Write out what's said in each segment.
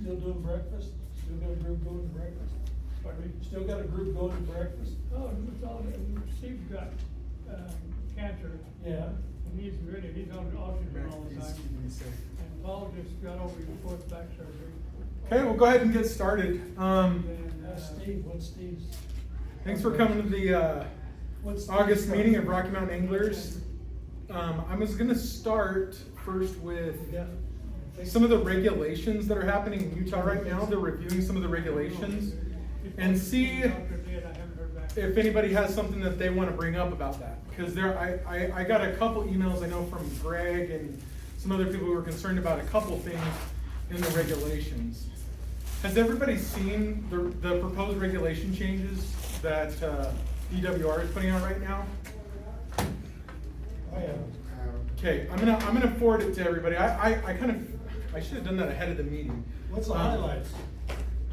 Still doing breakfast? Still got a group going to breakfast? Pardon me? Still got a group going to breakfast? Oh, it's all, Steve's got, cancer. Yeah. And he's on oxygen all the He's time. keeping me safe. And Paul just got over his fourth back surgery. Okay, we'll go ahead and get started. And, Steve, what's Steve's? Thanks for coming to the What's August Steve's meeting of problem? Rocky Mountain Anglers. I was going to start first with some of the regulations that are happening in Utah right now. They're reviewing some of the regulations and see if anybody has something that they want to bring up about that. Because I got a couple emails I know from Greg and some other people who were concerned about a couple things in the regulations. Has everybody seen the proposed regulation changes that DWR is putting out right now? I have. Okay, I'm gonna forward it to everybody. I should have done that ahead of the meeting. What's the highlights?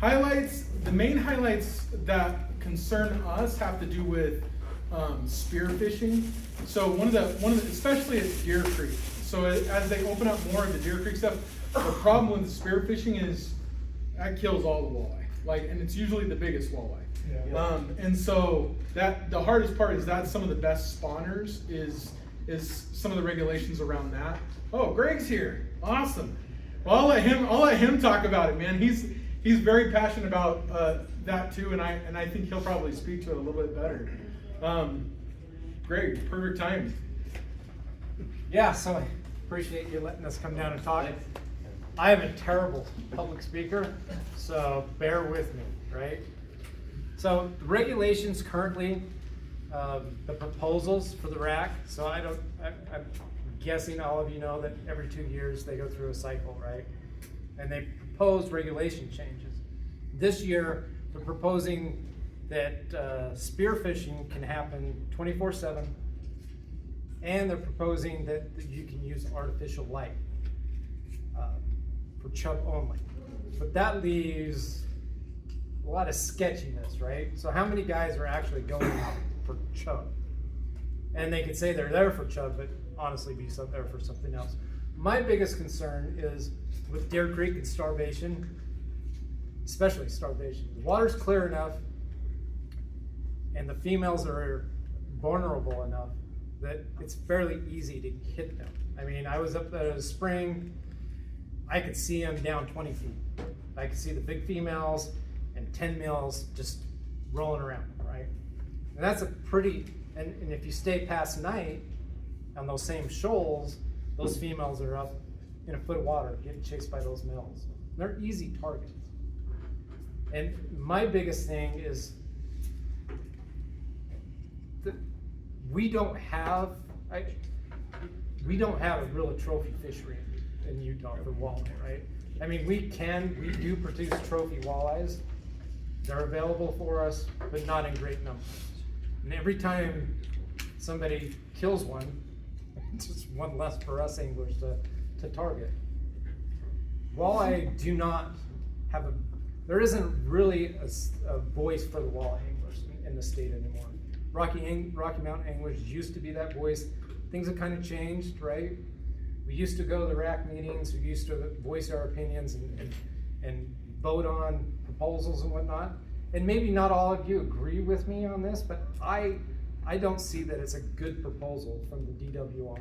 Highlights, the main highlights that concern us have to do with spearfishing. So one of the, especially at Deer Creek. So as they open up more of the Deer Creek stuff, the problem with spearfishing is that kills all the walleye. And it's usually the biggest walleye. Yeah. And so the hardest part is that some of the best spawners is some of the regulations around that. Oh, Greg's here. Awesome. Well, I'll let him talk about it, man. He's very passionate about that too, and I think he'll probably speak to it a little bit better. Greg, perfect time. Yeah, so I appreciate you letting us come down and talk. I am a terrible public speaker, so bear with me, right? So the regulations currently, the proposals for the rack, so I'm guessing all of you know that every 2 years they go through a cycle, right? And they propose regulation changes. This year, they're proposing that spearfishing can happen 24/7, and they're proposing that you can use artificial light for chub only. But that leaves a lot of sketchiness, right? So how many guys are actually going out for chub? And they could say they're there for chub, but honestly be there for something else. My biggest concern is with Deer Creek and Starvation, especially Starvation. The water's clear enough and the females are vulnerable enough that it's fairly easy to hit them. I mean, I was up there in the spring, I could see them down 20 feet. I could see the big females and 10 males just rolling around, right? And that's a pretty, and if you stay past night on those same shoals, those females are up in a foot of water getting chased by those males. They're easy targets. And my biggest thing is that we don't have a real trophy fishery in Utah for walleye, right? I mean, we do produce trophy walleyes. They're available for us, but not in great numbers. And every time somebody kills one, it's just one less for us anglers to target. Walleye do not have there isn't really a voice for the walleye anglers in the state anymore. Rocky Mountain anglers used to be that voice. Things have kind of changed, right? We used to go to the RAC meetings, we used to voice our opinions and vote on proposals and whatnot. And maybe not all of you agree with me on this, but I don't see that it's a good proposal from the DWR.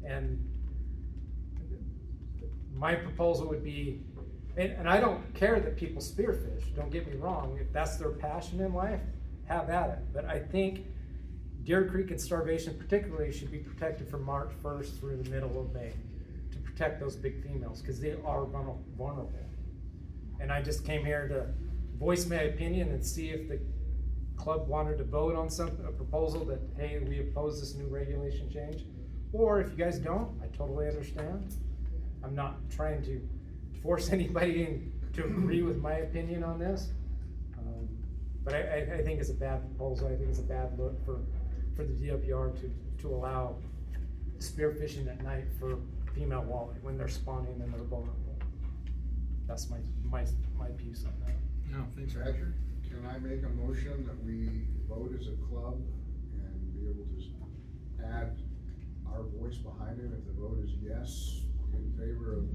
And my proposal would be, and I don't care that people spearfish, don't get me wrong, if that's their passion in life, have at it. But I think Deer Creek and Starvation particularly should be protected from March 1st through the middle of May to protect those big females because they are vulnerable. And I just came here to voice my opinion and see if the club wanted to vote on a proposal that, hey, we oppose this new regulation change. Or if you guys don't, I totally understand. I'm not trying to force anybody to agree with my opinion on this. But I think it's a bad proposal. I think it's a bad look for the DWR to allow spearfishing at night for female walleye when they're spawning and they're vulnerable. That's my piece on that. No, thanks, Roger, can I make a motion that we vote as a club and be able to add our voice behind it if the vote is yes in favor of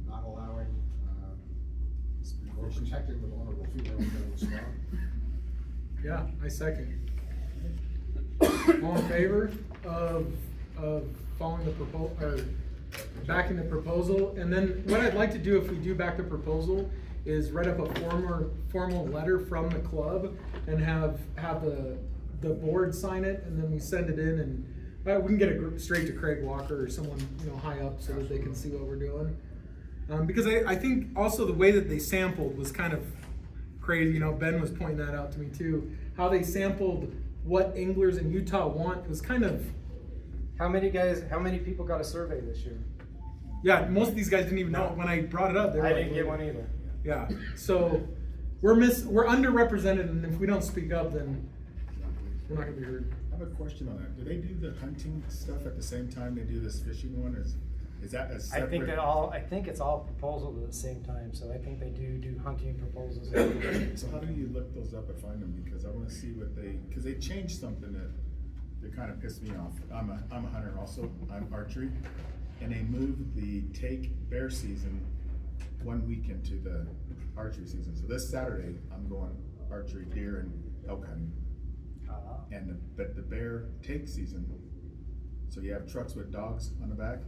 not allowing protected with honorable female in the spot. Yeah, I second. All in favor of following the proposal, or backing the proposal? And then what I'd like to do if we do back the proposal is write up a formal letter from the club and have the board sign it, and then we send it in, and we can get it straight to Craig Walker or someone, you know, high up, so that they can see what we're doing. Because I think also the way that they sampled was kind of crazy. You know, Ben was pointing that out to me too. How they sampled what anglers in Utah want was kind of. How many people got a survey this year? Yeah, most of these guys didn't even know when I brought it up. They were I like, didn't get one either. Yeah, so we're underrepresented, and if we don't speak up, then we're not gonna be heard. I have a question on that. Do they do the hunting stuff at the same time they do this fishing one? Is that a separate? I think it's all proposals at the same time, so I think they do hunting proposals. So how do you look those up and find them? Because I wanna see because they changed something that kind of pissed me off. I'm a hunter also, I'm archery, and they moved the take bear season 1 week into the archery season. So this Saturday, I'm going archery, deer, and elk hunting. But the bear take season, so you have trucks with dogs on the back,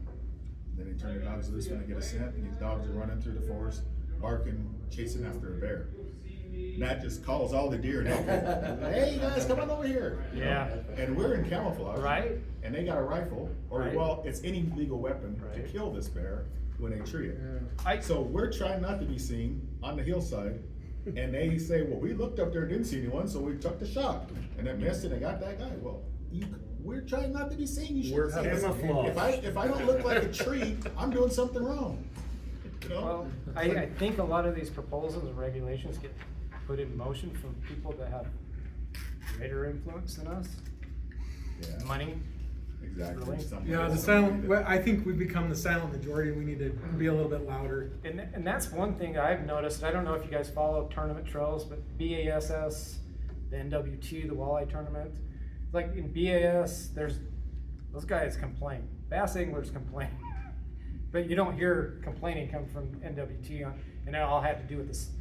then they turn the dogs loose when they get a scent, and these dogs are running through the forest, barking, chasing after a bear. And that just calls all the deer and elk. Hey, you guys, come on over here. You know? Yeah. And we're in camouflage. Right. And they got a rifle, or Right. well, it's any legal weapon to Right. kill this bear when they tree it. Yeah. So we're trying not to be seen on the hillside, and they say, well, we looked up there and didn't see anyone, so we took the shot, and it missed, and they got that guy. Well, we're trying not to be seen. You should see us. If I don't look like a tree, I'm doing something wrong. You know? Well, I think a lot of these proposals and regulations get put in motion from people that have greater influence than us. Yeah. Money. Exactly. Really? Something Yeah, the else. silent. Well, I think we've become the silent majority. We need to be a little bit louder. And that's one thing I've noticed. I don't know if you guys follow tournament trails, but BASS, the NWT, the walleye tournament. Like in BAS, there's those guys complain. Bass anglers complain. But you don't hear complaining come from NWT and it all had to do with this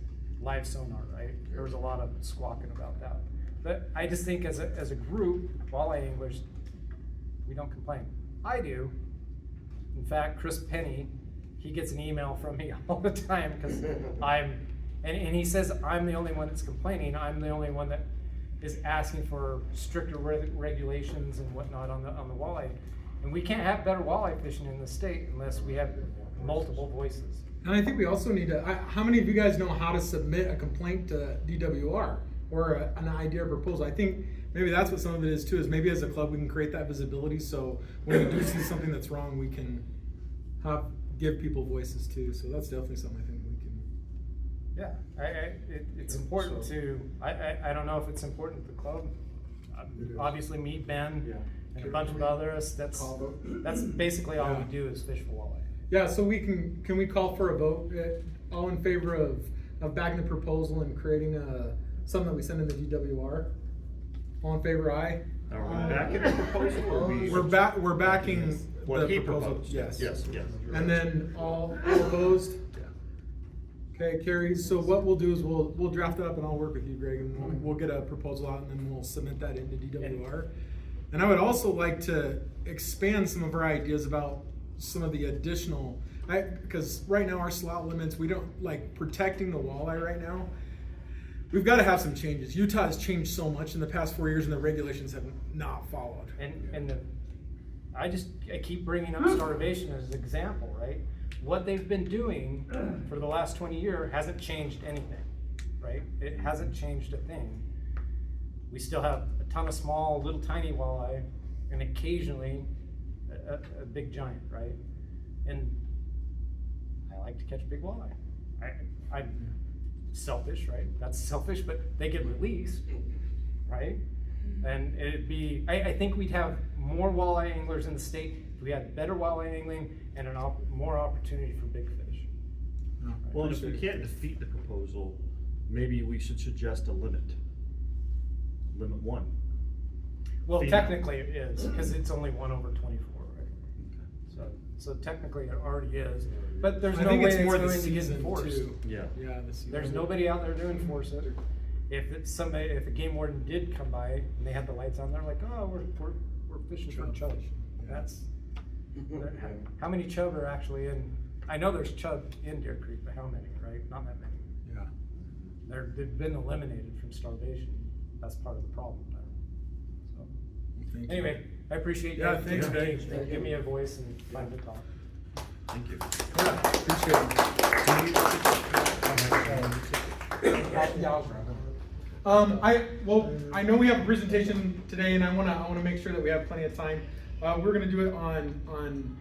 live sonar, right? There was a lot of squawking about that. But I just think as a group, walleye anglers, we don't complain. I do. In fact, Chris Penny, he gets an email from me all the time because and he says I'm the only one that's complaining. I'm the only one that is asking for stricter regulations and whatnot on the walleye. And we can't have better walleye fishing in the state unless we have multiple voices. And I think we also need to. How many of you guys know how to submit a complaint to DWR or an idea or proposal? I think maybe that's what some of it is too. Is maybe as a club we can create that visibility, so when we do see something that's wrong, we can give people voices too. So that's definitely something I think we can. Yeah, it's important to. I don't know if it's important to the club. Obviously, me, Ben, and a bunch of others. That's basically all we do is fish for walleye. Yeah, so we can we call for a vote? All in favor of backing the proposal and creating something that we send in the DWR? All in favor, aye? Are we backing the proposal or We're backing what the he proposal. proposed? Yes. Yes. And then all opposed? Okay, carries. So what we'll do is we'll draft it up and I'll work with you, Greg, and we'll get a proposal out and then we'll submit that into DWR. And I would also like to expand some of our ideas about some of the additional, because right now our slot limits, we don't like protecting the walleye right now. We've got to have some changes. Utah has changed so much in the past 4 years and the regulations have not followed. I keep bringing up starvation as an example, right? What they've been doing for the last 20 years hasn't changed anything, right? It hasn't changed a thing. We still have a ton of small, little tiny walleye, and occasionally a big giant, right? And I like to catch big walleye. I'm selfish, right? That's selfish, but they get released, right? And I think we'd have more walleye anglers in the state if we had better walleye angling and more opportunity for big fish. Well, and if we can't defeat the proposal, maybe we should suggest a limit. Limit 1. Well, Female. technically it is, because it's only 1/24, right? So technically it already is, But there's I no think way it's it's more the going to get season enforced. too. Yeah. Yeah, the season. There's nobody out there to enforce it. If it's somebody, if a game warden did come by and they had the lights on, they're like, oh, we're fishing for Chub chub. fishing, yeah. That's, how many chub are actually in, I know there's chub in Deer Creek, but how many, right? Not that many. Yeah. They've been eliminated from starvation. That's part of the problem there. So, Thank you. anyway, I appreciate Yeah, that. thanks, Give me- Dave. Give me a voice and time to talk. Thank you. Yeah, appreciate it. I know we have a presentation today, and I wanna make sure that we have plenty of time. We're gonna do it on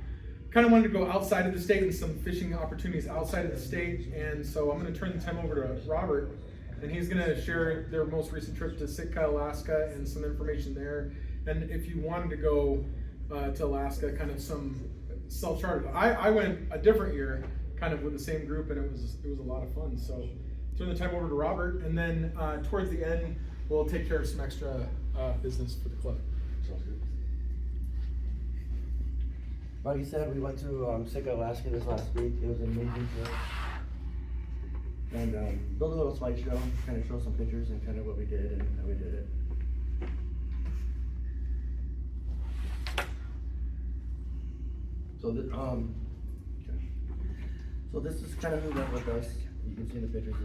kind of wanted to go outside of the state and some fishing opportunities outside of the state, and so I'm gonna turn the time over to Robert, and he's gonna share their most recent trip to Sitka, Alaska, and some information there. And if you wanted to go to Alaska, kind of some self-charted. I went a different year, kind of with the same group, and it was a lot of fun. So turn the time over to Robert, and then towards the end, we'll take care of some extra business for the club. Sounds good. Like you said, we went to Sitka, Alaska this last week. It was an amazing trip. And built a little slideshow, kind of show some pictures and kind of what we did and how we did it. So, so this is kind of who went with us. You can see in the pictures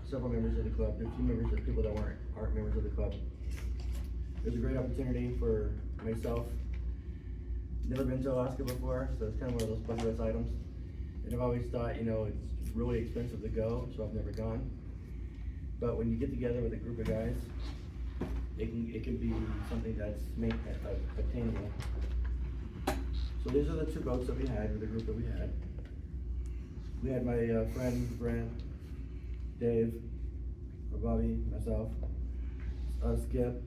several members of the club. There are a few members of people that aren't members of the club. It was a great opportunity for myself. Never been to Alaska before, so it's kind of one of those bucket list items. And I've always thought, you know, it's really expensive to go, so I've never gone. But when you get together with a group of guys, it can be something that's attainable. So these are the two boats that we had, or the group that we had. We had my friend Brent, Dave, or Bobby, myself, Skip,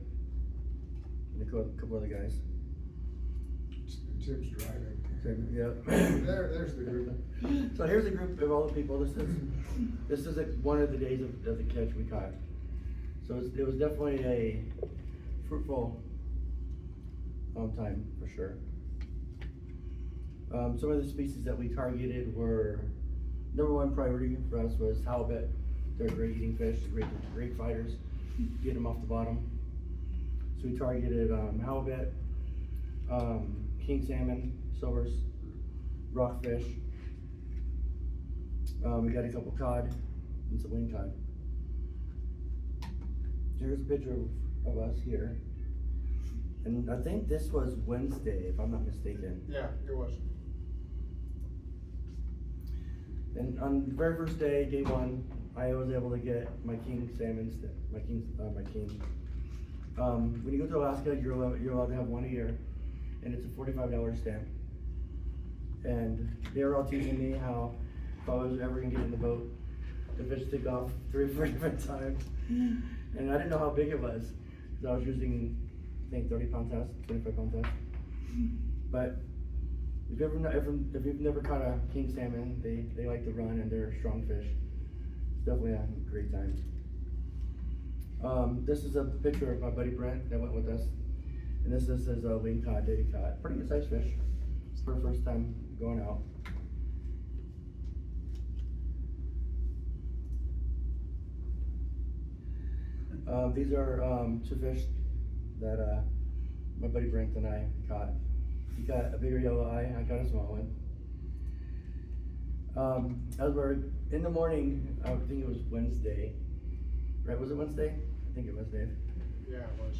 and a couple other guys. Tim's driving. Tim, yeah. There's the group. So here's a group of all the people. This is one of the days of the catch we caught. So it was definitely a fruitful time for sure. Some of the species that we targeted were, number one priority for us was halibut. They're great eating fish, great fighters. Get them off the bottom. So we targeted halibut, king salmon, silvers, rockfish. We got a couple cod and some wing cod. Here's a picture of us here. And I think this was Wednesday, if I'm not mistaken. Yeah, it was. And on the very first day, day one, I was able to get my king salmon, my king. When you go to Alaska, you're allowed to have one a year, and it's a $45 stamp. And they were all teaching me how, if I was ever gonna get in the boat, the fish took off 3 or 4 different times. And I didn't know how big it was, because I was using, I think, 30-pound test, 25-pound test. But if you've never caught a king salmon, they like to run and they're strong fish. It's definitely a great time. This is a picture of my buddy Brent that went with us. And this is a wing cod that he caught. Pretty good sized fish. It's for the first time going out. These are 2 fish that my buddy Brent and I caught. He caught a bigger yellow eye, I caught a small one. As we're in the morning, I think it was Wednesday, right? Was it Wednesday? I think it was, Dave. Yeah, it was.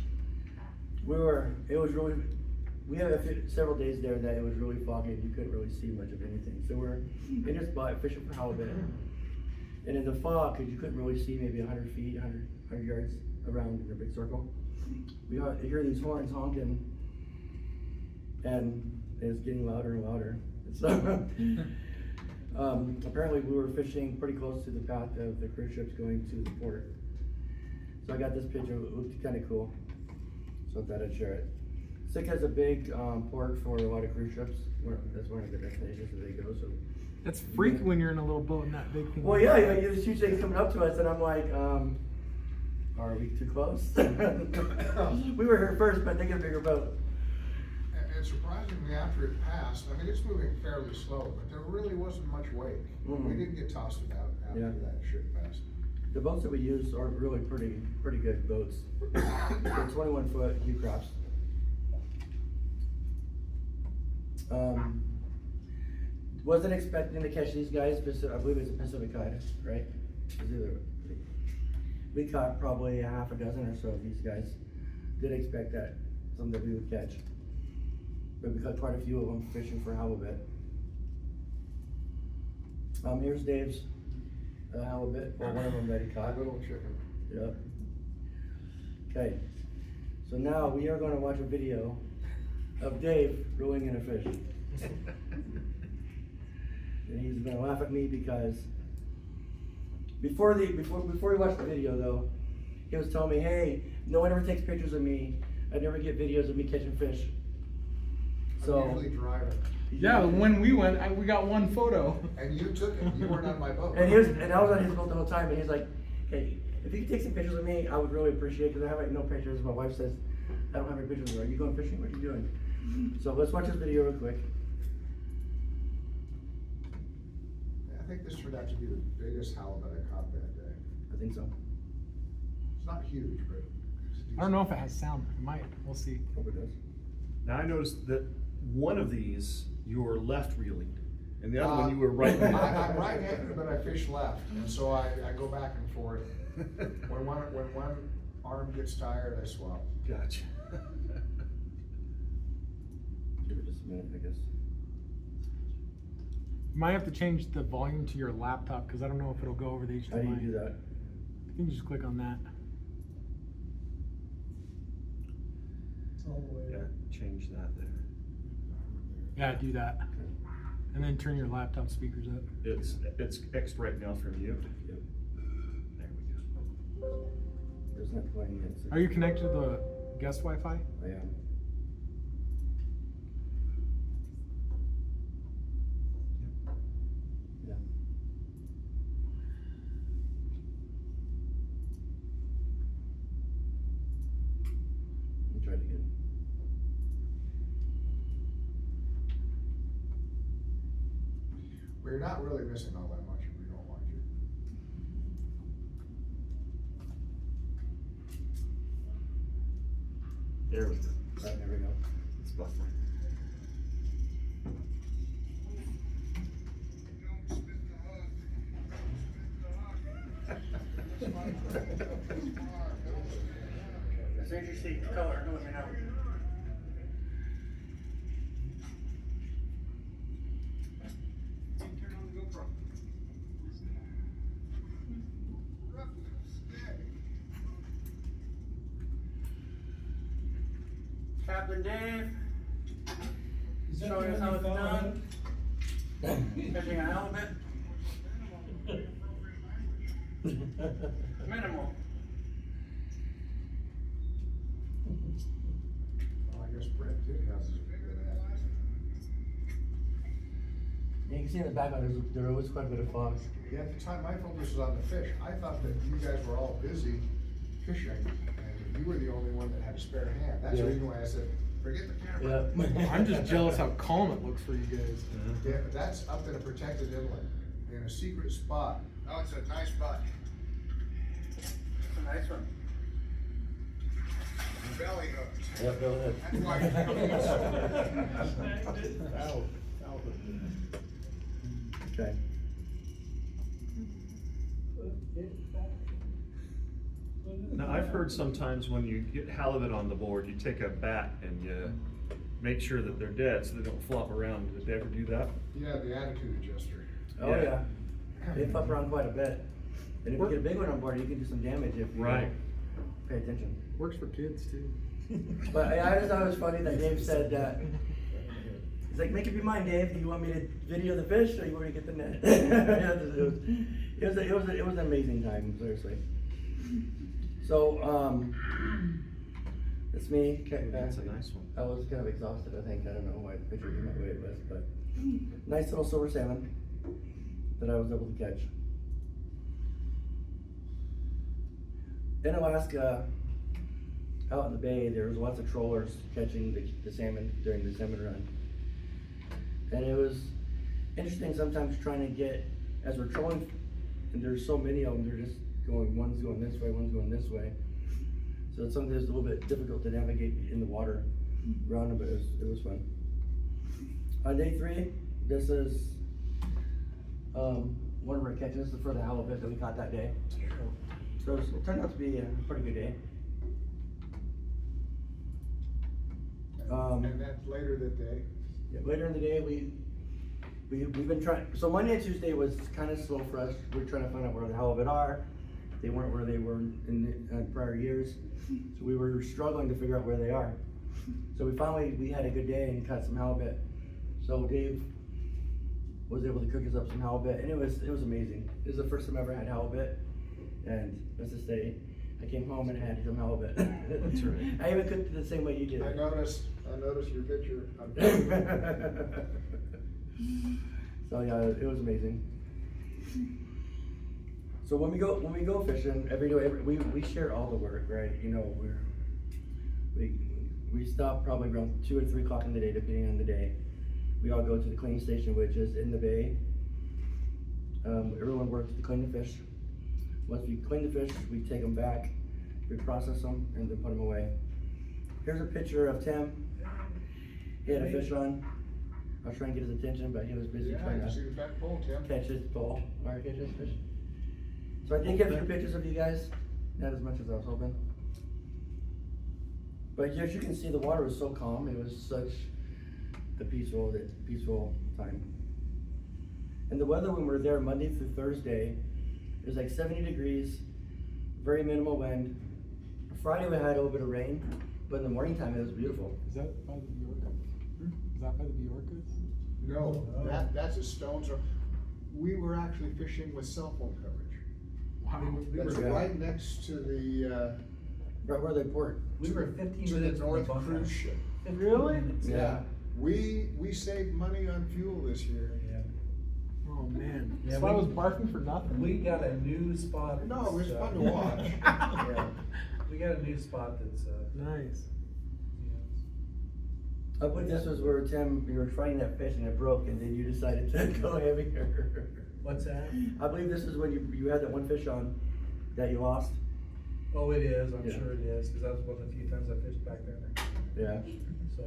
We had several days there that it was really foggy and you couldn't really see much of anything. So we're in this spot fishing for halibut. And in the fog, because you couldn't really see maybe 100 feet, 100 yards around in a big circle, we hear these horns honking, and it's getting louder and louder. So apparently we were fishing pretty close to the path of the cruise ships going to the port. So I got this picture, it looked kind of cool, so I thought I'd share it. Sitka is a big port for a lot of cruise ships. That's one of the destinations that they go. So That's freaky when you're in a little boat and that big thing. well, yeah, there's huge things coming up to us, and I'm like, are we too close? We were here first, but they got a bigger boat. And surprisingly, interestingly, after it passed, I mean, it's moving fairly slow, but there really wasn't much wake. Mhm. We didn't get tossed about after Yeah. that ship passed. The boats that we use are really pretty good boats. They're 21-foot U-Crafts. Wasn't expecting to catch these guys, I believe it's a Pacific Tide, right? We caught probably a half a dozen or so of these guys. Did expect that, some that we would catch. But we caught quite a few of them fishing for halibut. Here's Dave's halibut, or one of them that he caught. Little chicken. Yep. Okay, so now we are gonna watch a video of Dave reeling in a fish. And he's gonna laugh at me because before we watched the video though, he was telling me, hey, no one ever takes pictures of me. I never get videos of me catching fish. So I'm usually driving. Yeah, when we went, we got one photo. And you took it, you weren't on my boat. and I was on his boat the whole time, and he's like, hey, if you could take some pictures of me, I would really appreciate it, because I have like no pictures. My wife says, I don't have any pictures of her. Are you going fishing? What are you doing? So let's watch this video real quick. I think this turned out to be the biggest halibut I caught that day. I think so. It's not huge, but it's decent. I don't know if it has sound. It might. We'll see. Hope it does. Now I noticed that one of these, you were left reeling, and the other one you were right. I'm right-handed, but I fish left, and so I go back and forth. When one arm gets tired, I swap. Gotcha. Give it just a minute, I guess. You might have to change the volume to your laptop because I don't know if it'll go over the HDMI. How do you do that? I think you just click on that. It's all the way Yeah, up. change that there. Yeah, do that. And then turn your laptop speakers up. It's X'd right now from you. Yep. There we go. There's not playing yet. So Are you connected to the guest Wi-Fi? I am. Yeah. Let me try it again. We're not really missing all that much if we don't watch it. There we go. Right, there we go. It's buffering. As soon as you see color, let me know. Captain Dave, Is that showing us the how one it's you found? done. Fishing a halibut. Minimal. Well, I guess Brent did have some good at You can see in the background, there was quite a bit of fog. Yeah, at the time, my focus was on the fish. I thought that you guys were all busy fishing, and you were the only one that had a spare hand. That's the Yeah. reason why I said, forget the camera. Yeah. I'm just jealous how calm it looks for you guys. Yeah, but that's up in a protected inlet, in a secret spot. Oh, it's a nice spot. It's a nice one. Belly hooked. Yep, go ahead. That's why Okay. Now, I've heard sometimes when you get halibut on the board, you take a bat and you make sure that they're dead so they don't flop around. Did they ever do that? Yeah, the attitude adjuster. Oh, Yeah. yeah. They flop around quite a bit. And if you get a big one on board, you can do some damage if you Right. don't pay attention. Works for kids too. But I just thought it was funny that Dave said that. He's like, make up your mind, Dave. Do you want me to video the fish or you want me to get the net? it was an amazing time, seriously. So, it's me. That's a nice one. I was kind of exhausted, I think. I don't know why the picture came out the way it was, but nice little silver salmon that I was able to catch. In Alaska, out in the bay, there was lots of trollers catching the salmon during the salmon run. And it was interesting sometimes trying to get, as we're trolling, and there's so many of them, they're just going, one's going this way, one's going this way. So it's something that's a little bit difficult to navigate in the water around them, but it was fun. On day 3, this is one of our catches for the halibut that we caught that day. So it turned out to be a pretty good day. And that's later that day. Yeah, later in the day, we've been trying. So Monday and Tuesday was kind of slow for us. We're trying to find out where the halibut are. They weren't where they were in prior years, so we were struggling to figure out where they are. So we had a good day and caught some halibut. So Dave was able to cook us up some halibut, and it was amazing. It was the first time I ever had halibut, and let's just say, I came home and had some halibut. That's right. I even cooked it the same way you did. I noticed your picture. So yeah, it was amazing. So when we go fishing, we share all the work, right? You know, we stop probably around 2 or 3 o'clock in the day, depending on the day. We all go to the cleaning station, which is in the bay. Everyone works to clean the fish. Once we clean the fish, we take them back, we process them, and then put them away. Here's a picture of Tim. He had a fish on. I was trying to get his attention, but he was busy trying Yeah, to see the fat pole, Tim. catch his ball, or catch his fish. So I did get a few pictures of you guys, not as much as I was hoping. But as you can see, the water was so calm. It was such a peaceful time. And the weather when we were there Monday through Thursday, it was like 70 degrees, very minimal wind. Friday we had a little bit of rain, but in the morning time it was beautiful. Is that by the Bjorka? Is that by the Bjorkas? No, that's a stone throw. We were actually fishing with cell phone coverage. Wow. That's right next to the, Right where they port. We were 15 to the minutes from the North bunkhouse. cruise ship. Really? Yeah. We saved money on fuel this year. Yeah. Oh man. Yeah, so I we- was barking for nothing. We got a new spot. No, it was that's, fun to watch. Yeah. We got a new spot that's, Nice. I believe this was where Tim, you were trying that fish and it broke, and then you decided to go heavier. what's that? I believe this is when you had that one fish on that you lost. Oh, it is, I'm Yeah. sure it is, cause that was one of the few times I fished back there, Yeah. so.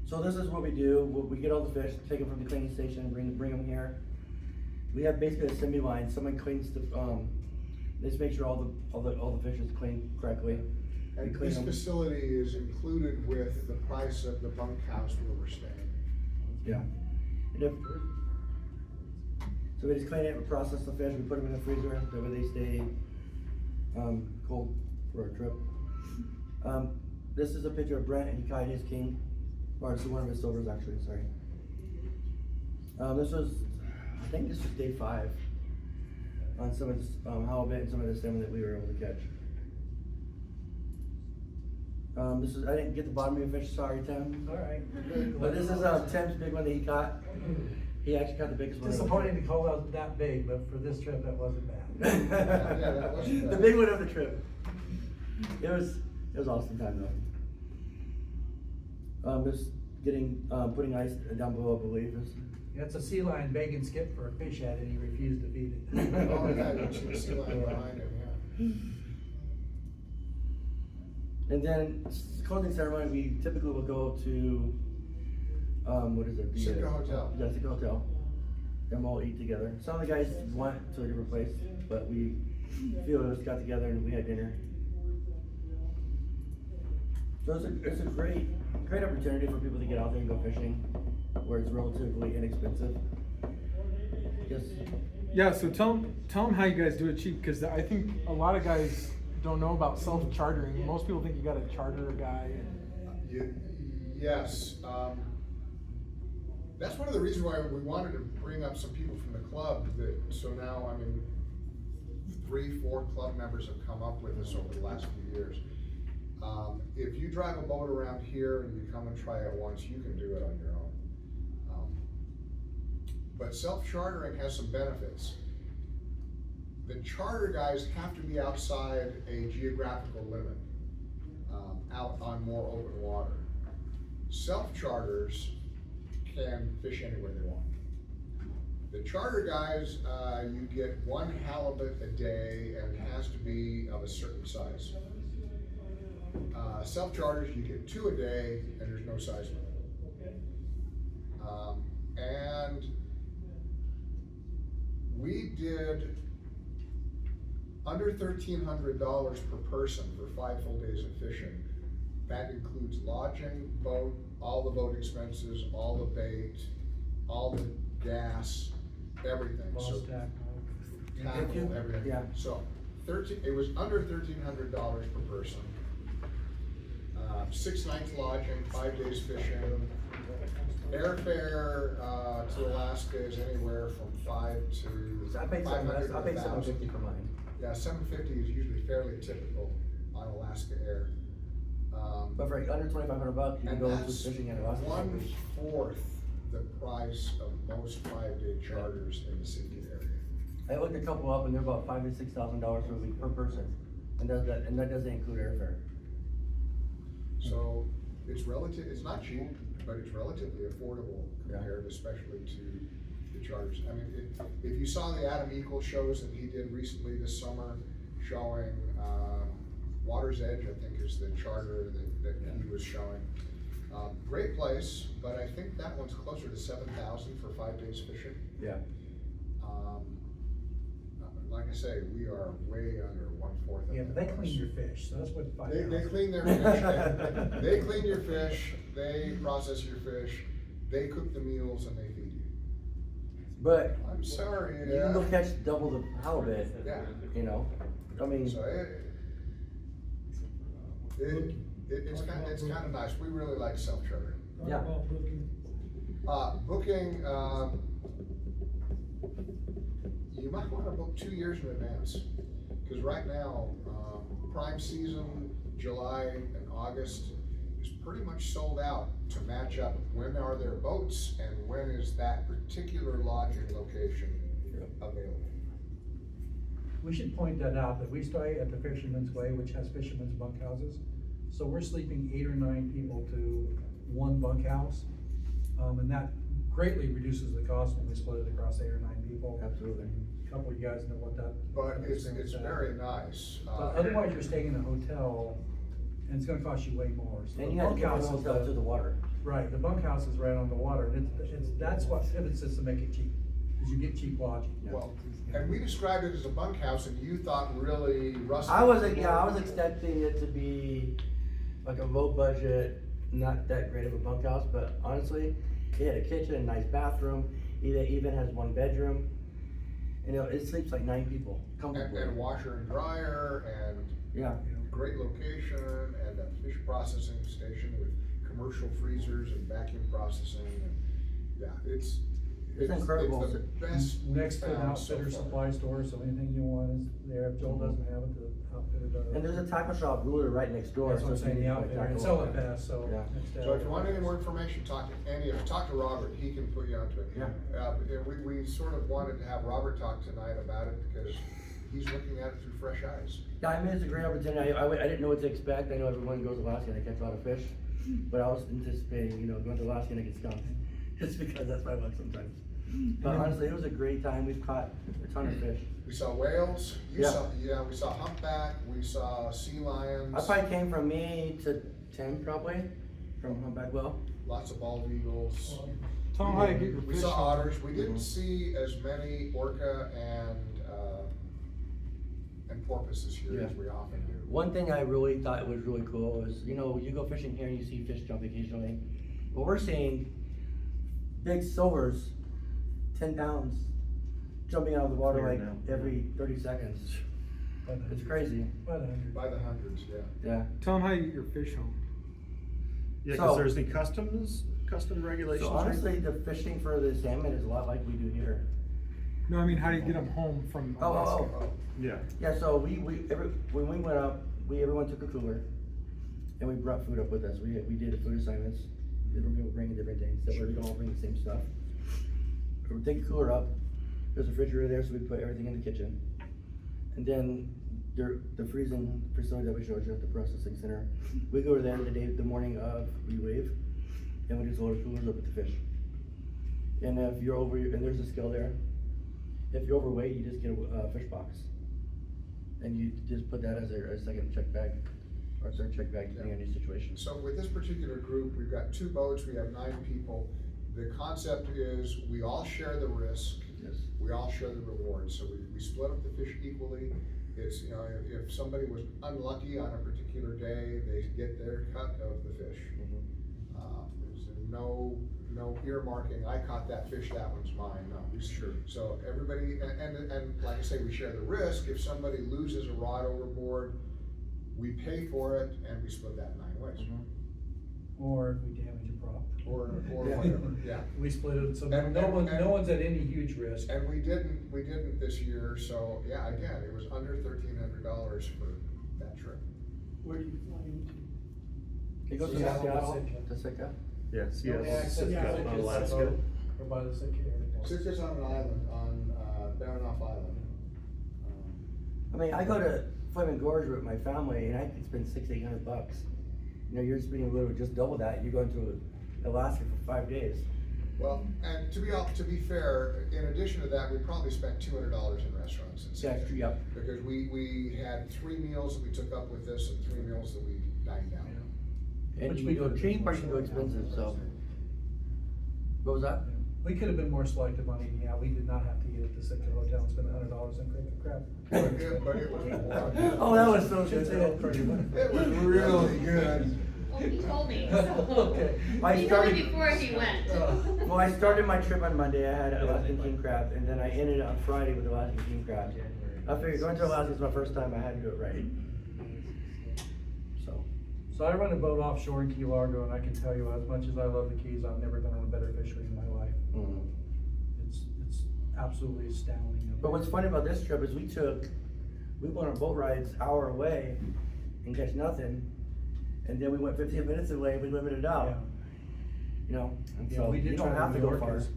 So this is what we do. We get all the fish, take them from the cleaning station, bring them here. We have basically a semi-line. Someone cleans the, they just make sure all the fish is cleaned correctly. We And clean this them. facility is included with the price of the bunkhouse where we're staying. Yeah. And so we just clean it, we process the fish, we put them in the freezer, that way they stay cold for our trip. This is a picture of Brent, and he caught his king, or it's one of his silvers actually, sorry. I think this was day 5 on some of this halibut and some of the salmon that we were able to catch. I didn't get the bottom of your fish, sorry Tim. Alright. But this is Tim's big one that he caught. He actually caught the biggest one. Disappointing to call out that big, but for this trip, that wasn't bad. Yeah, that wasn't bad. The big one of the trip. It was awesome time though. Just putting ice down below, I believe. Yeah, it's a sea lion bag and skip for a fish head, and he refused to feed it. Oh, yeah, you should see line behind him, yeah. And then closing ceremony, we typically will go to, what is it? Sitka Hotel. Yeah, Sitka Hotel. And we'll eat together. Some of the guys went to a different place, but we few of us got together and we had dinner. So it's a great opportunity for people to get out there and go fishing, where it's relatively inexpensive. Yes. Yeah, so tell them how you guys do it cheap, because I think a lot of guys don't know about self-chartering. Most people think you got to charter a guy. Yes, that's one of the reasons why we wanted to bring up some people from the club. So now, 3-4 club members have come up with us over the last few years. If you drive a boat around here and you come and try it once, you can do it on your own. But self-chartering has some benefits. The charter guys have to be outside a geographical limit, out on more open water. Self-charters can fish anywhere they want. The charter guys, you get 1 halibut a day and it has to be of a certain size. Self-charters, you get 2 a day and there's no size limit. And we did under $1,300 per person for 5 full days of fishing. That includes lodging, boat, all the boat expenses, all the bait, all the gas, everything. So Lost tackle. tackle, everything. Yeah. So it was under $1,300 per person. 6 nights lodging, 5 days fishing. Airfare to Alaska is anywhere from $500 to I paid $500 to I paid $1,000. $750 for mine. Yeah, $750 is usually fairly typical on Alaska Air. But for under $2,500, you can And go that's fishing in Alaska. 1/4 the price of most 5-day charters in the Sitka area. I looked a couple up and they're about $5,000 to $6,000 per week per person, and that doesn't include airfare. So it's not cheap, but it's relatively affordable compared especially to the charters. I mean, if you saw the Adam Eagle shows that he did recently this summer, showing, Water's Edge, I think is the charter that he was showing. Great place, but I think that one's closer to 7,000 for 5 days fishing. Yeah. Like I say, we are way under 1/4 of Yeah, but they that. clean your fish, so that's what They clean their fish, they clean your fish, they process your fish, they cook the meals and they feed you. But I'm sorry, you can go catch double the halibut, Yeah. you know? I mean, So it's kind of nice, we really like self-chartering. Yeah. Booking, you might wanna book 2 years in advance, cause right now, prime season, July and August is pretty much sold out to match up when are their boats and when is that particular lodging location available. We should point that out, that we stay at the Fisherman's Way, which has fishermen's bunkhouses. So we're sleeping 8 or 9 people to 1 bunkhouse. And that greatly reduces the cost when we split it across 8 or 9 people. absolutely. A couple of you guys know what that. But it's experience is. very nice. But otherwise, you're staying in a hotel, and it's gonna cost you way more. So And the you have to get bunkhouse from is the hotel to the water. Right, the bunkhouse is right on the water, and that's what pivots us to make it cheap, is you get cheap lodging. Well, and we described it as a bunkhouse and you thought really rustic. I was expecting it to be like a low budget, not that great of a bunkhouse, but honestly, it had a kitchen, a nice bathroom, it even has 1 bedroom. And it sleeps like 9 people comfortably. And washer and dryer and Yeah. great location and a fish processing station with commercial freezers and vacuum processing and, yeah, it's incredible. It's the best we've Next to an found so outfitter far. supply store, so anything you want is there. If Joel doesn't have it, the outfitter does. And there's a tackle shop ruler right next door. That's what I'm so saying, if you the need to outfitter, tackle and sell it. it fast, so. Yeah. next to So if you want outfitter. any more information, talk to Robert, he can put you onto it. Yeah. And we sort of wanted to have Robert talk tonight about it because he's looking at it through fresh eyes. Yeah, I mean, it's a great opportunity. I didn't know what to expect. I know everyone goes to Alaska and they catch a lot of fish. But I was anticipating, going to Alaska and I get skunked. Just because that's my luck sometimes. But honestly, it was a great time. We've caught a ton of fish. We saw whales, Yeah. we saw humpback, we saw sea lions. I probably came from me to 10 probably, from Humpback Well. Lots of bald eagles. Tell them how you get your We fish saw on. otters, we didn't see as many orca and porpoises here as Yeah. we often do. One thing I really thought was really cool is, you go fishing here and you see fish jump occasionally. But we're seeing big silvers, 10 pounds, jumping out of the water Clear like now. every 30 seconds. By the It's hundred. crazy. By the hundred. By the hundreds, yeah. Yeah. Tell them how you get your fish home. Yeah, So- cause there's any custom regulations. So right? honestly, the fishing for the salmon is a lot like we do here. No, I mean, how do you get them home from Alaska? Oh. Yeah. Yeah, so when we went up, everyone took a cooler, and we brought food up with us. We did food assignments. Different people bringing different things, that way we don't all bring the same stuff. We take a cooler up. There's a refrigerator there, so we put everything in the kitchen. And then the freezing facility that we showed you at the processing center, we go there the morning of we leave, and we just load the coolers up with the fish. And if you're over, and there's a scale there, if you're overweight, you just get a fish box. And you just put that as a second check bag, or third check bag, depending on your situation. So with this particular group, we've got 2 boats, we have 9 people. The concept is we all share the risk. Yes. We all share the reward, so we split up the fish equally. It's, you know, if somebody was unlucky on a particular day, they get their cut of the fish. There's no earmarking, I caught that fish, that one's mine, no. Sure. So everybody, and like I say, we share the risk. If somebody loses a rod overboard, we pay for it and we split that 9 ways. Or if we damage a prop. Or Yeah. whatever, yeah. We split it, so And- no and- one's at any huge risk. And we didn't this year, so yeah, again, it was under $1,300 for that trip. Where do you fly into? It goes to Seattle, Seattle, Sitka. to Sitka. Yeah, The Seattle, only access to Sitka, Sitka is Alaska. boat or by the Sitka airport. Sitka's on an island, on Baranof Island. I mean, I go to Flaming Gorge with my family and I can spend $600-800. You know, you're spending a little, just double that, you're going to Alaska for 5 days. Well, and to be fair, in addition to that, we probably spent $200 in restaurants in Sitka. Yeah, yep. Because we had 3 meals that we took up with us and 3 meals that we dined down. And Which you we go, could've training been parties more can go selective. expensive, so. What was that? We could have been more selective on eating out. We did not have to eat at the Sitka hotel and spend $100 on cricket crab. But it was more. Oh, that was so Should good. say that for you. It was really good. Well, he told me, so. Okay. I He told me started- before he went. Well, I started my trip on Monday, I had Alaskan king crab, and then I ended on Friday with Alaskan king crab. I figured going to Alaska is my first time, I had to do it right. So. So I run a boat offshore in Key Largo, and I can tell you, as much as I love the Keys, I've never been on a better fishery in my life. It's absolutely astounding. But what's funny about this trip is we went on boat rides hour away and catch nothing, and then we went 15 minutes away and we limited it out. Yeah. You know, and Yeah, so we did you don't try have to New go York far. as-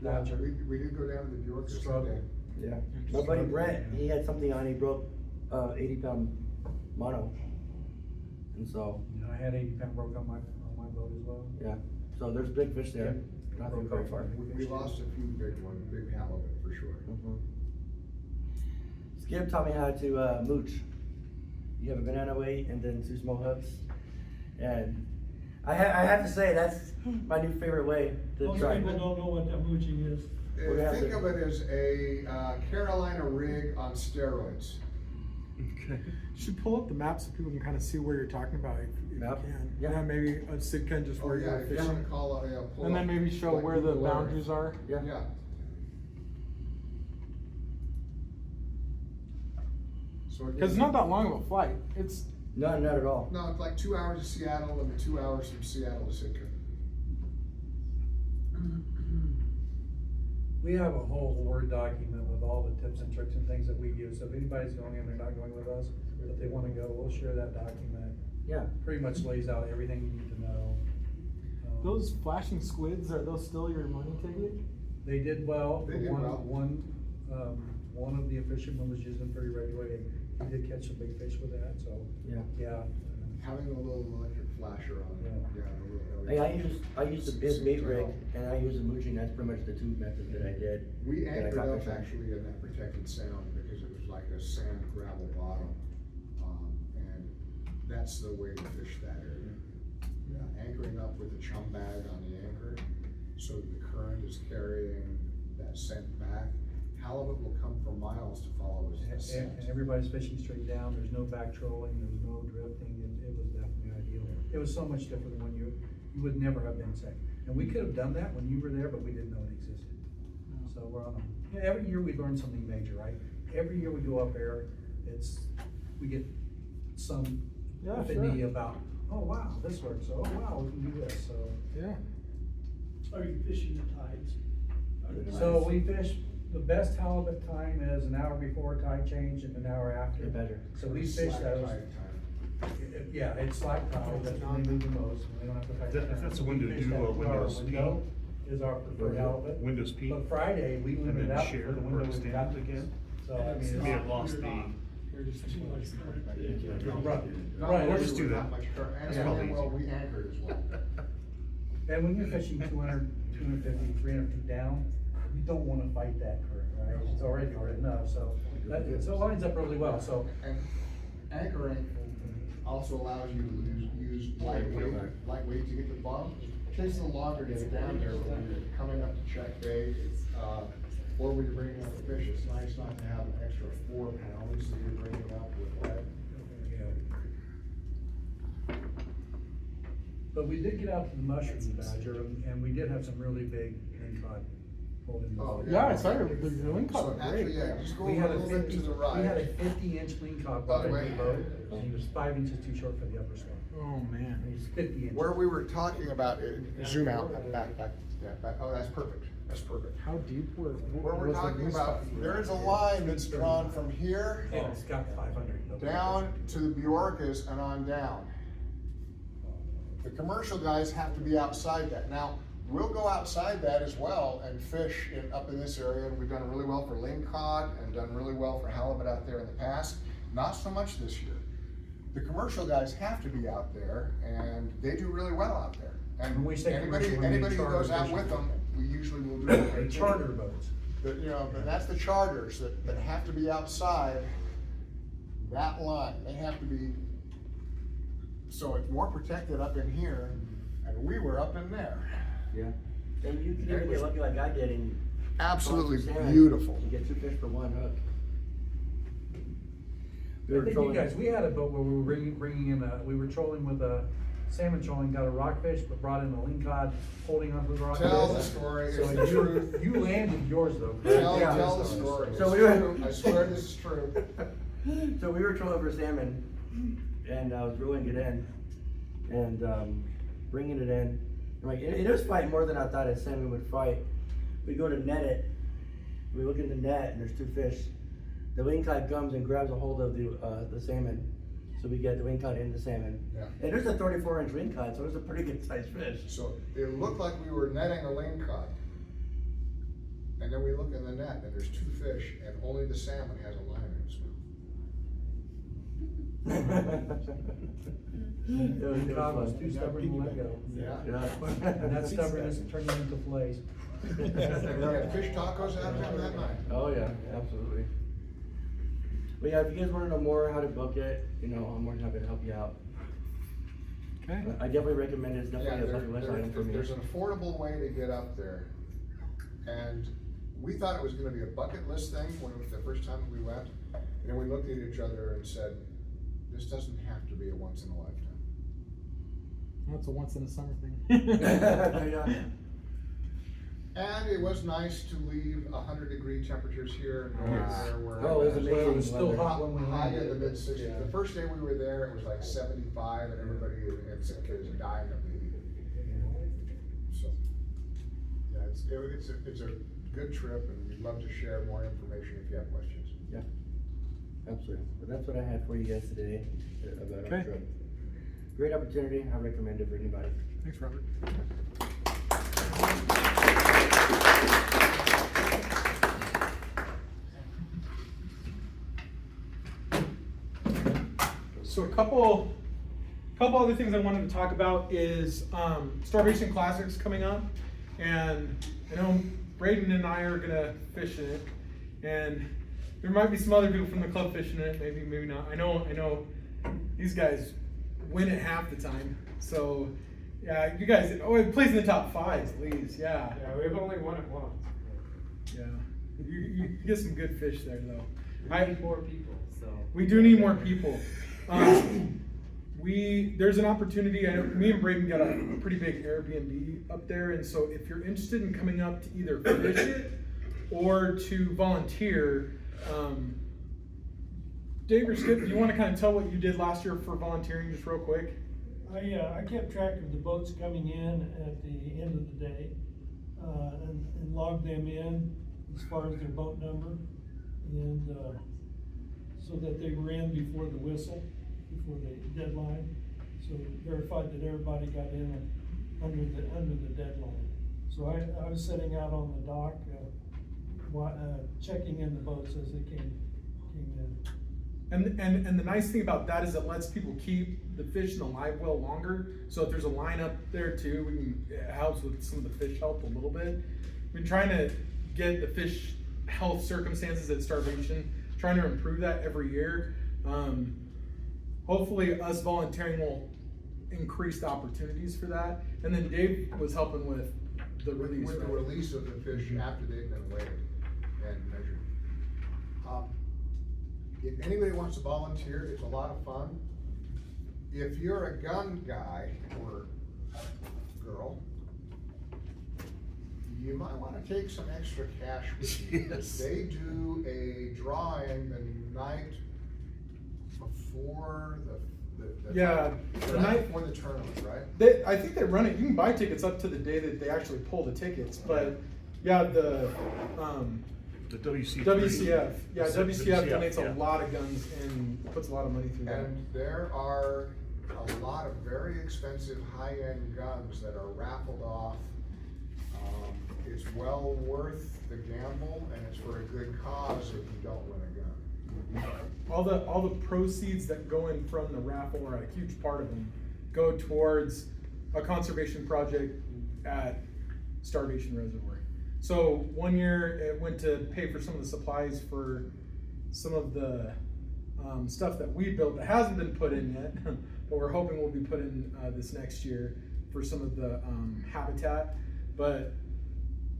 Yeah, we did go down to the Bjork Struggle. Yeah. My buddy Brent, he had something on, he broke 80-pound mono. And so, You know, I had 80-pound broke on my boat as well. yeah, so there's big fish there, not Broke very off far. We lost a few big ones, big halibut for sure. Skip taught me how to mooch. You have a banana weight and then 2 small hooks. And I have to say, that's my new favorite way to Most try. people don't know what that mooching is. We're gonna have Think to- of it as a Carolina rig on steroids. Okay. You should pull up the map so people can kind of see where you're talking about if you Map? can. Yeah. Maybe a Sitka and just Oh, where yeah, you're if you fishing. want to call it, pull And then up, maybe show like, where the Google Earth. boundaries are. Yeah. Yeah. So it Cause gives it's not that long of a flight. It's, No, not at all. No, it's like 2 hours to Seattle and 2 hours from Seattle to Sitka. We have a whole Word document with all the tips and tricks and things that we use. So if anybody's going and they're not going with us, but they wanna go, we'll share that document. Yeah. Pretty much lays out everything you need to know. those flashing squids, are those still your money ticket? They did well. They did well. One of the fishermen was using pretty regularly. He did catch some big fish with that, so, Yeah. yeah. Having a little electric flasher on it. Yeah. Hey, I use the biz bait rig and I use the mooching, that's pretty much the 2 methods that I did. We that I anchored caught up fish on. actually in that protected sound because it was like a sand gravel bottom. And that's the way to fish that area. Anchoring up with a chum bag on the anchor, so the current is carrying that scent back. Halibut will come for miles to follow the scent. And everybody's fishing straight down, there's no back trolling, there's no drifting, it was definitely ideal. It was so much different than when you would never have been sick. And we could have done that when you were there, but we didn't know it existed. So we're on every year we learn something major, right? Every year we go up there, we get some Yeah, epiphany sure. about, oh wow, this works, oh wow, we can do this, so. Yeah. Are you fishing the tides? So we fish, the best halibut time is an hour before tide change and an hour after. They're better. So we fish Slack those. tide time. Yeah, it's slack tide, that's when they move the most, when they don't have to fight. If that's a window We fish due that. or Our windows window is our preferred halibut. Windows peak. But Friday, we And limit then out share for the or window we've extend got. again. So, I And it's mean, We not- have lost you're the. not- There's too much current. right, Not right, only let's do with that. much current, That's and probably then, well, easy. we anchored as well. And when you're fishing 200, 250, 300 feet down, you don't wanna fight that current, right? It's already hard enough, so so it lines up really well, so. And anchoring also allows you to use lightweight to get to the bottom. It takes a little longer to get down there when you're coming up to check bait, or when you're bringing up the fish. It's nice not to have an extra 4 pounds that you're bringing up with lead. But we did get out to the mushroom badger, and we did have some really big lingcod pulled in. Oh, Yeah, I saw your lingcod So was actually, great. yeah, just go We over had a a little bit 50, to the we had a right. 50-inch lingcod By up the in way- the boat, and he was 5 inches too short for the upper slot. Oh, man. He's 50 inches. Where we were talking about, zoom out, back, yeah, back, oh, that's perfect, that's perfect. How deep Where was we're the talking loose about, spot? there is a line that's drawn from here And it's got 500. down to the Bjorkas and on down. The commercial guys have to be outside that. Now, we'll go outside that as well and fish up in this area, and we've done really well for lingcod and done really well for halibut out there in the past. Not so much this year. The commercial guys have to be out there, and they do really well out there. And When we say anybody commercial, we mean who goes charter out fishing. with them, we usually will do a great Charter job. boats. But, you know, and that's the charters that have to be outside that line. They have to be, so it's more protected up in here, and we were up in there. Yeah. And you can even get lucky like I did and. Absolutely salmon. beautiful. You get 2 fish for 1 hook. We I were think you trolling- guys, we had a boat where we were bringing in we were trolling with a salmon trolling, got a rockfish, but brought in a lingcod holding onto the rockfish. Tell the story, So it's the truth. you landed yours though. Tell the story. So It's we were- true. I swear this is true. So we were trolling for salmon, and I was reeling it in, and bringing it in. Like it was fighting more than I thought a salmon would fight. We go to net it. We look in the net, and there's 2 fish. The lingcod comes and grabs a hold of the salmon, so we get the lingcod in the salmon. Yeah. And there's a 34-inch lingcod, so it's a pretty good sized fish. So it looked like we were netting a lingcod. And then we look in the net, and there's 2 fish, and only the salmon has a line in its mouth. It Lingcod was fun. too stubborn to let go. Yeah. Yeah. And that stubbornness turned him into fillets. We had fish tacos out of him that night. Oh yeah, absolutely. But yeah, if you guys want to know more how to book it, you know, I'm more than happy to help you out. Okay. I definitely recommend it. It's Yeah, definitely a bucket list item for me. there's an affordable way to get up there. And we thought it was gonna be a bucket list thing when it was the first time we went. And then we looked at each other and said, this doesn't have to be a once in a lifetime. That's a once in a summer thing. Yeah. And it was nice to leave 100-degree temperatures here and go Yes. there where. Oh, it was amazing. It was still hot when we High in landed. the mid-60s. Yeah. The first day we were there, it was like 75 and everybody in Sitka is dying of the heat. So, yeah, it's a good trip, and we'd love to share more information if you have questions. Yeah, absolutely. But that's what I had for you guys today about our Okay. trip. Great opportunity. I recommend it for anybody. Thanks, Robert. So a couple other things I wanted to talk about is Starvation Classic's coming up, and I know Braden and I are gonna fish in it, and there might be some other people from the club fishing in it, maybe not. I know these guys win it half the time, so yeah, you guys. Oh, it plays in the top 5 at least. Yeah. Yeah, we've only won it once. Yeah. You get some good fish there though. I need more people, so. We do need more people. There's an opportunity. I know me and Braden got a pretty big Airbnb up there, and so if you're interested in coming up to either fish it or to volunteer, Dave or Skip, do you want to kind of tell what you did last year for volunteering, just real quick? I kept track of the boats coming in at the end of the day, and logged them in as far as their boat number, and, so that they were in before the whistle, before the deadline. So verified that everybody got in under the deadline. So I was sitting out on the dock, checking in the boats as they came in. And the nice thing about that is it lets people keep the fish in the live well longer. So if there's a line up there too, it helps with some of the fish health a little bit. We've been trying to get the fish health circumstances at Starvation, trying to improve that every year. Hopefully us volunteering will increase the opportunities for that. And then Dave was helping with the release. With the right? release of the fish after they've been weighed and measured. If anybody wants to volunteer, it's a lot of fun. If you're a gun guy or girl, you might wanna take some extra cash with you. Yes. They do a drawing the night before Yeah, the night before the tournament, right? I think they run it. You can buy tickets up to the day that they actually pull the tickets, but yeah, the WCF. WCF, yeah, WCF donates yeah. a lot of guns and puts a lot of money through that. And there are a lot of very expensive high-end guns that are raffled off. It's well worth the gamble, and it's for a good cause if you don't win a gun. All the proceeds that go in from the raffle, or a huge part of them, go towards a conservation project at Starvation Reservoir. So one year it went to pay for some of the supplies for some of the stuff that we built that hasn't been put in yet, but we're hoping will be put in this next year for some of the habitat. But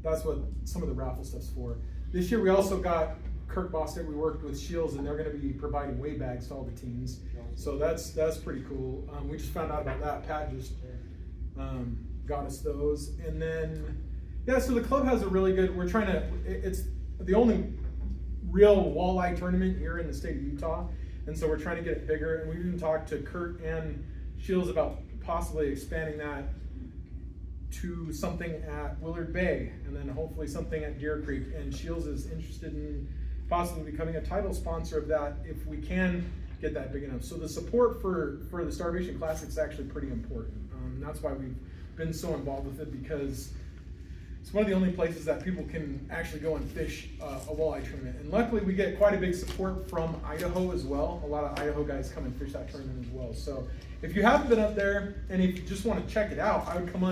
that's what some of the raffle stuff's for. This year we also got Kirk Bostic. We worked with Shields, and they're going to be providing weigh bags to all the teams. So that's pretty cool. We just found out about that. Pat just got us those, and then yeah. So the club has a really good. We're trying to. It's the only real walleye tournament here in the state of Utah, and so we're trying to get it bigger. And we've even talked to Kurt and Shields about possibly expanding that to something at Willard Bay, and then hopefully something at Deer Creek. And Shields is interested in possibly becoming a title sponsor of that if we can get that big enough. So the support for the Starvation Classic is actually pretty important. That's why we've been so involved with it, because it's one of the only places that people can actually go and fish a walleye tournament. And luckily we get quite a big support from Idaho as well. A lot of Idaho guys come and fish that tournament as well. So if you haven't been up there, and if you just want to check it out, I would come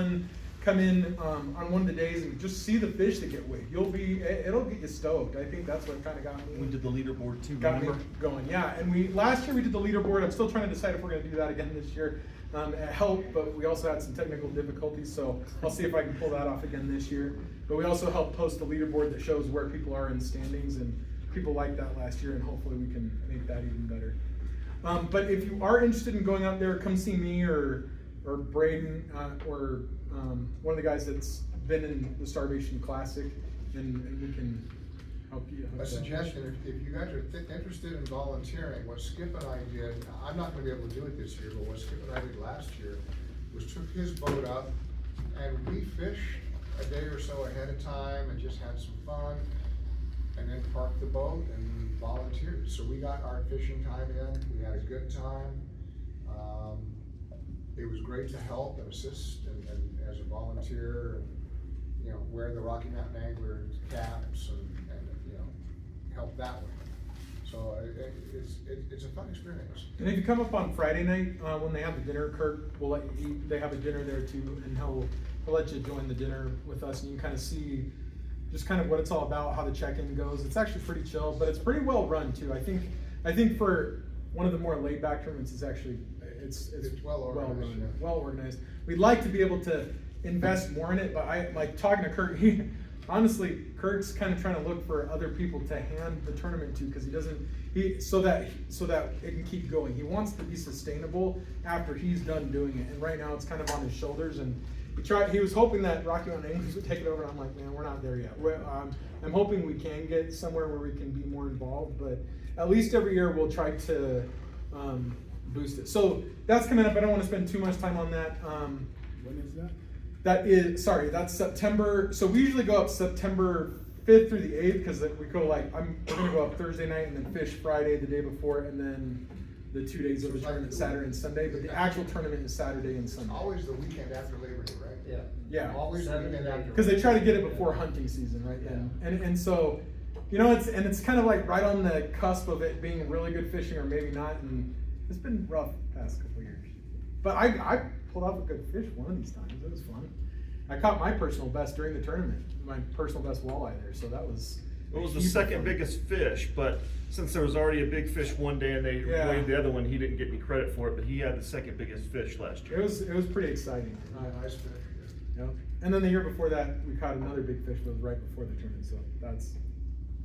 in on one of the days and just see the fish that get weighed. It'll get you stoked. I think that's what kind of got me. We did the leaderboard too, Got me remember? going, yeah. And last year we did the leaderboard. I'm still trying to decide if we're going to do that again this year. It helped, but we also had some technical difficulties, so I'll see if I can pull that off again this year. But we also helped post a leaderboard that shows where people are in standings, and people liked that last year, and hopefully we can make that even better. But if you are interested in going out there, come see me or Braden or one of the guys that's been in the Starvation Classic, and we can help you. A suggestion, if you guys are interested in volunteering, what Skip and I did, I'm not gonna be able to do it this year, but what Skip and I did last year was took his boat up and we fished a day or so ahead of time and just had some fun, and then parked the boat and volunteered. So we got our fishing time in, we had a good time. It was great to help and assist and as a volunteer, and, wear the Rocky Mountain Angler caps and help that way. So it's a fun experience. And if you come up on Friday night, when they have the dinner, Kurt will let you eat. They have a dinner there too, and he'll let you join the dinner with us, and you can kind of see just kind of what it's all about, how the check-in goes. It's actually pretty chill, but it's pretty well run too. I think for one of the more laid back tournaments, it's actually it's well organized, run, yeah. well organized. We'd like to be able to invest more in it, but I like talking to Kurt. Honestly, Kurt's kind of trying to look for other people to hand the tournament to, because so that it can keep going. He wants to be sustainable after he's done doing it, and right now it's kind of on his shoulders. And he was hoping that Rocky Mountain Anglers would take it over, and I'm like, man, we're not there yet. I'm hoping we can get somewhere where we can be more involved, but at least every year we'll try to boost it. So that's coming up. I don't want to spend too much time on that. When is that? That's September. So we usually go up September 5th through the 8th, because we go we're gonna go up Thursday night and then fish Friday the day before, and then the 2 days of the tournament, Saturday and Sunday. But the actual tournament is Saturday and Sunday. Always the weekend after Labor Day, right? Yeah. Always the weekend after. Because they try to get it before hunting season, right then. And so You know, it's kind of like right on the cusp of it being really good fishing or maybe not, and it's been rough the past couple of years. But I pulled off a good fish one of these times. It was fun. I caught my personal best during the tournament, my personal best walleye there, so that was. It was the super second fun. biggest fish, but since there was already a big fish one day and they Yeah. weighed the other one, he didn't get any credit for it, but he had the second biggest fish last year. It was pretty exciting. Nice fish. Yep. And then the year before that, we caught another big fish, but it was right before the tournament, so that's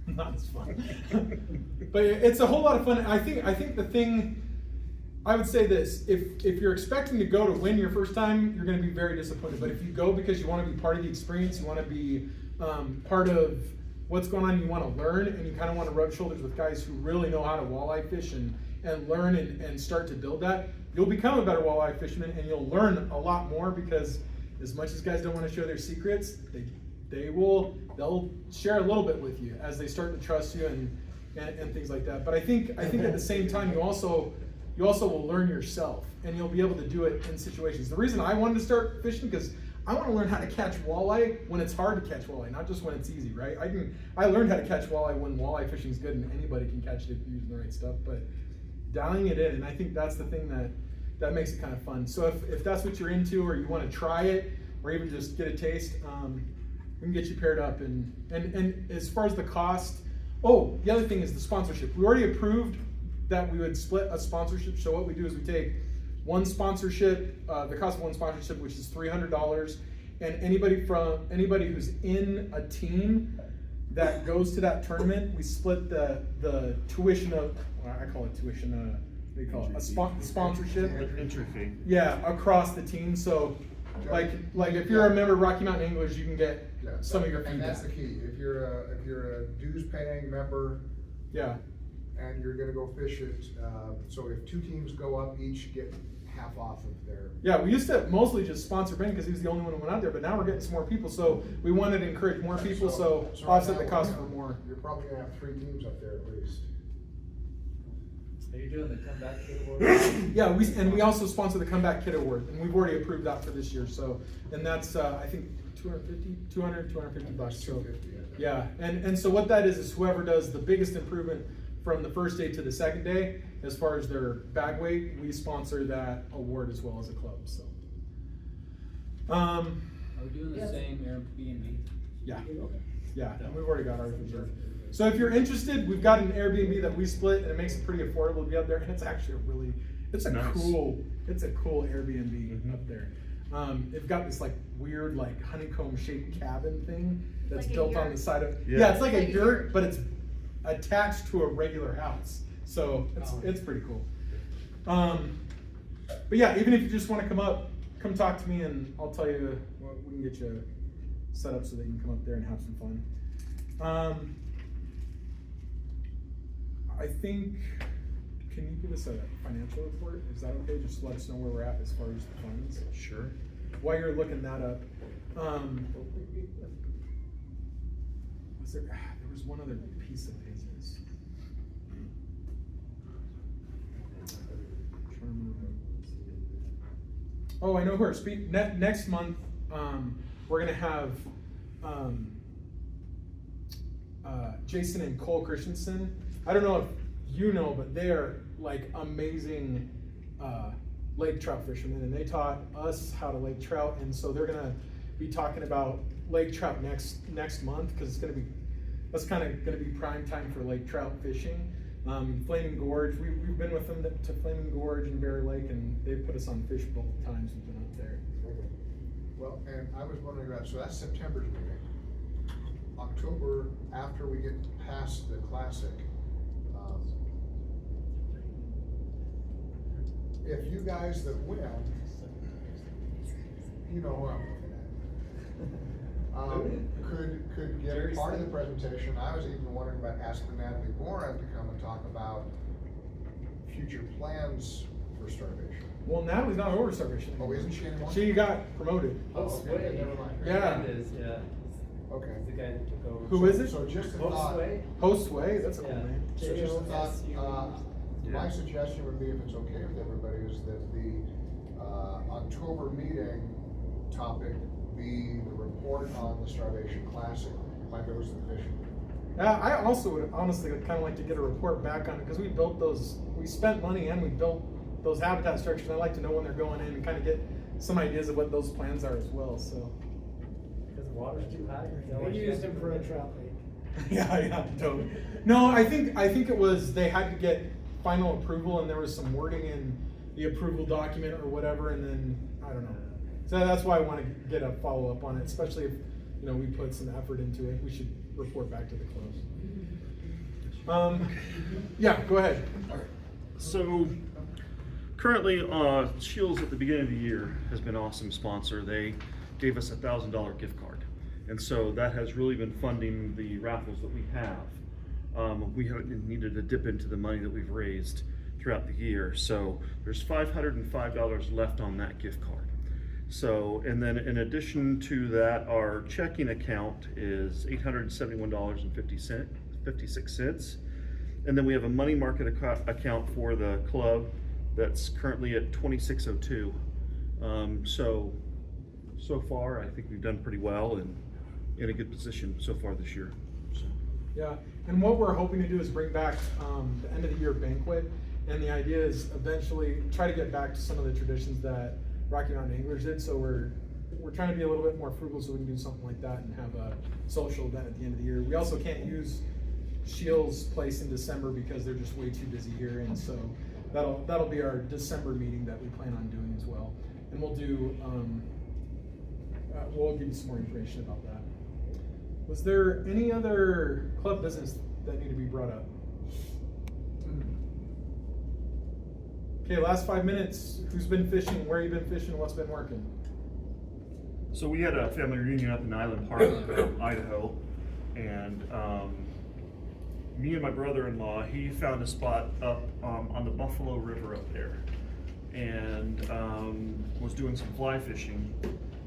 not as fun. But it's a whole lot of fun. I think the thing, I would say this, if you're expecting to go to win your first time, you're going to be very disappointed. But if you go because you want to be part of the experience, you want to be part of what's going on, you want to learn, and you kind of want to rub shoulders with guys who really know how to walleye fish and learn and start to build that, you'll become a better walleye fisherman, and you'll learn a lot more, because as much as guys don't want to show their secrets, they'll share a little bit with you as they start to trust you and things like that. But I think at the same time, you also will learn yourself, and you'll be able to do it in situations. The reason I wanted to start fishing, because I want to learn how to catch walleye when it's hard to catch walleye, not just when it's easy, right? I learned how to catch walleye when walleye fishing is good, and anybody can catch it if you're using the right stuff. But dialing it in, and I think that's the thing that makes it kind of fun. So if that's what you're into, or you want to try it, or even just get a taste, we can get you paired up. And as far as the cost, the other thing is the sponsorship. We already approved that we would split a sponsorship. So what we do is we take one sponsorship, the cost of one sponsorship, which is $300, and anybody who's in a team that goes to that tournament, we split the tuition of, well, I call it tuition, what do you call it? Sponsorship. Entry fee. Yeah, across the team. So like if you're a member of Rocky Mountain Anglers, you can get some of your feedback. And that's the key. If you're a dues paying member, Yeah. and you're gonna go fish it, so if two teams go up, each get half off of their. Yeah, we used to mostly just sponsor Ben because he was the only one who went out there, but now we're getting some more people, so we wanted to encourage more people, so right offset now the cost we're for gonna- more. You're probably gonna have 3 teams up there at least. Are you doing the comeback kid award? Yeah, we also sponsor the Comeback Kid Award, and we've already approved that for this year, so, and that's, I think, $250 so. 250, I think. Yeah, and so what that is whoever does the biggest improvement from the first day to the second day, as far as their bag weight, we sponsor that award as well as a club, so. Are we doing the same Airbnb? Yeah. Okay. Yeah, and we've already got ours reserved. So if you're interested, we've got an Airbnb that we split, and it makes it pretty affordable to be up there, and it's actually it's a Nice. cool Airbnb Mhm. up there. They've got this like weird like honeycomb shaped cabin thing that's Like a built on yurt. the side of, Yeah. yeah, it's like Like a a yurt, yurt. but it's attached to a regular house. So Oh. it's pretty cool. But yeah, even if you just wanna come talk to me, and I'll tell you, we can get you set up so that you can come up there and have some fun. I think, can you give us a financial report? Is that okay? Just let us know where we're at as far as the funds. Sure. While you're looking that up, there was one other piece of business. Oh, I know who our next month, we're gonna have, Jason and Cole Christensen. I don't know if you know, but they're like amazing lake trout fishermen, and they taught us how to lake trout, and so they're gonna be talking about lake trout next month, because that's kind of gonna be prime time for lake trout fishing. Flaming Gorge, we've been with them to Flaming Gorge and Bear Lake, and they've put us on fish both times we've been up there. Well, and I was wondering about, so that's September's meeting. October, after we get past the Classic, if you guys that win, you know who I'm looking at, could get part of the presentation. I was even wondering about asking Natalie Boren to come and talk about future plans for Starvation. Well, Natalie's not over Starvation. Oh, isn't she anymore? She got promoted. Oh, Host okay, Sway. never mind. Yeah. Is, yeah. Okay. He's the guy that took over. Who is it? So just a Host thought. Sway? Host Way, that's a cool Yeah. name. So just a thought, JOSU. my suggestion would be, if it's okay with everybody, is that the October meeting topic be the report on the Starvation Classic, my goes to the fishing. I also would honestly kind of like to get a report back on it, because we spent money and we built those habitat structures. I'd like to know when they're going in and kind of get some ideas of what those plans are as well, so. Because the water's too high. We used them for a trout lake. Yeah, totally. No, I think it was, they had to get final approval, and there was some wording in the approval document or whatever, and then, I don't know. So that's why I want to get a follow-up on it, especially if, we put some effort into it. We should report back to the club. Yeah, go ahead. So currently, Shields at the beginning of the year has been an awesome sponsor. They gave us a $1,000 gift card. And so that has really been funding the raffles that we have. We haven't needed to dip into the money that we've raised throughout the year. So there's $505 left on that gift card. So, and then in addition to that, our checking account is $871.56. And then we have a money market account for the club that's currently at $2602. So far, I think we've done pretty well and in a good position so far this year. So. Yeah, and what we're hoping to do is bring back the end of the year banquet, and the idea is eventually try to get back to some of the traditions that Rocky Mountain Anglers did. So we're trying to be a little bit more frugal, so we can do something like that and have a social event at the end of the year. We also can't use Shields' place in December because they're just way too busy here, and so that'll be our December meeting that we plan on doing as well. And we'll do we'll give you some more information about that. Was there any other club business that needed to be brought up? Okay, last 5 minutes. Who's been fishing? Where you been fishing? What's been working? So we had a family reunion up in Island Park, Idaho, and me and my brother-in-law, he found a spot up on the Buffalo River up there, and was doing some fly fishing,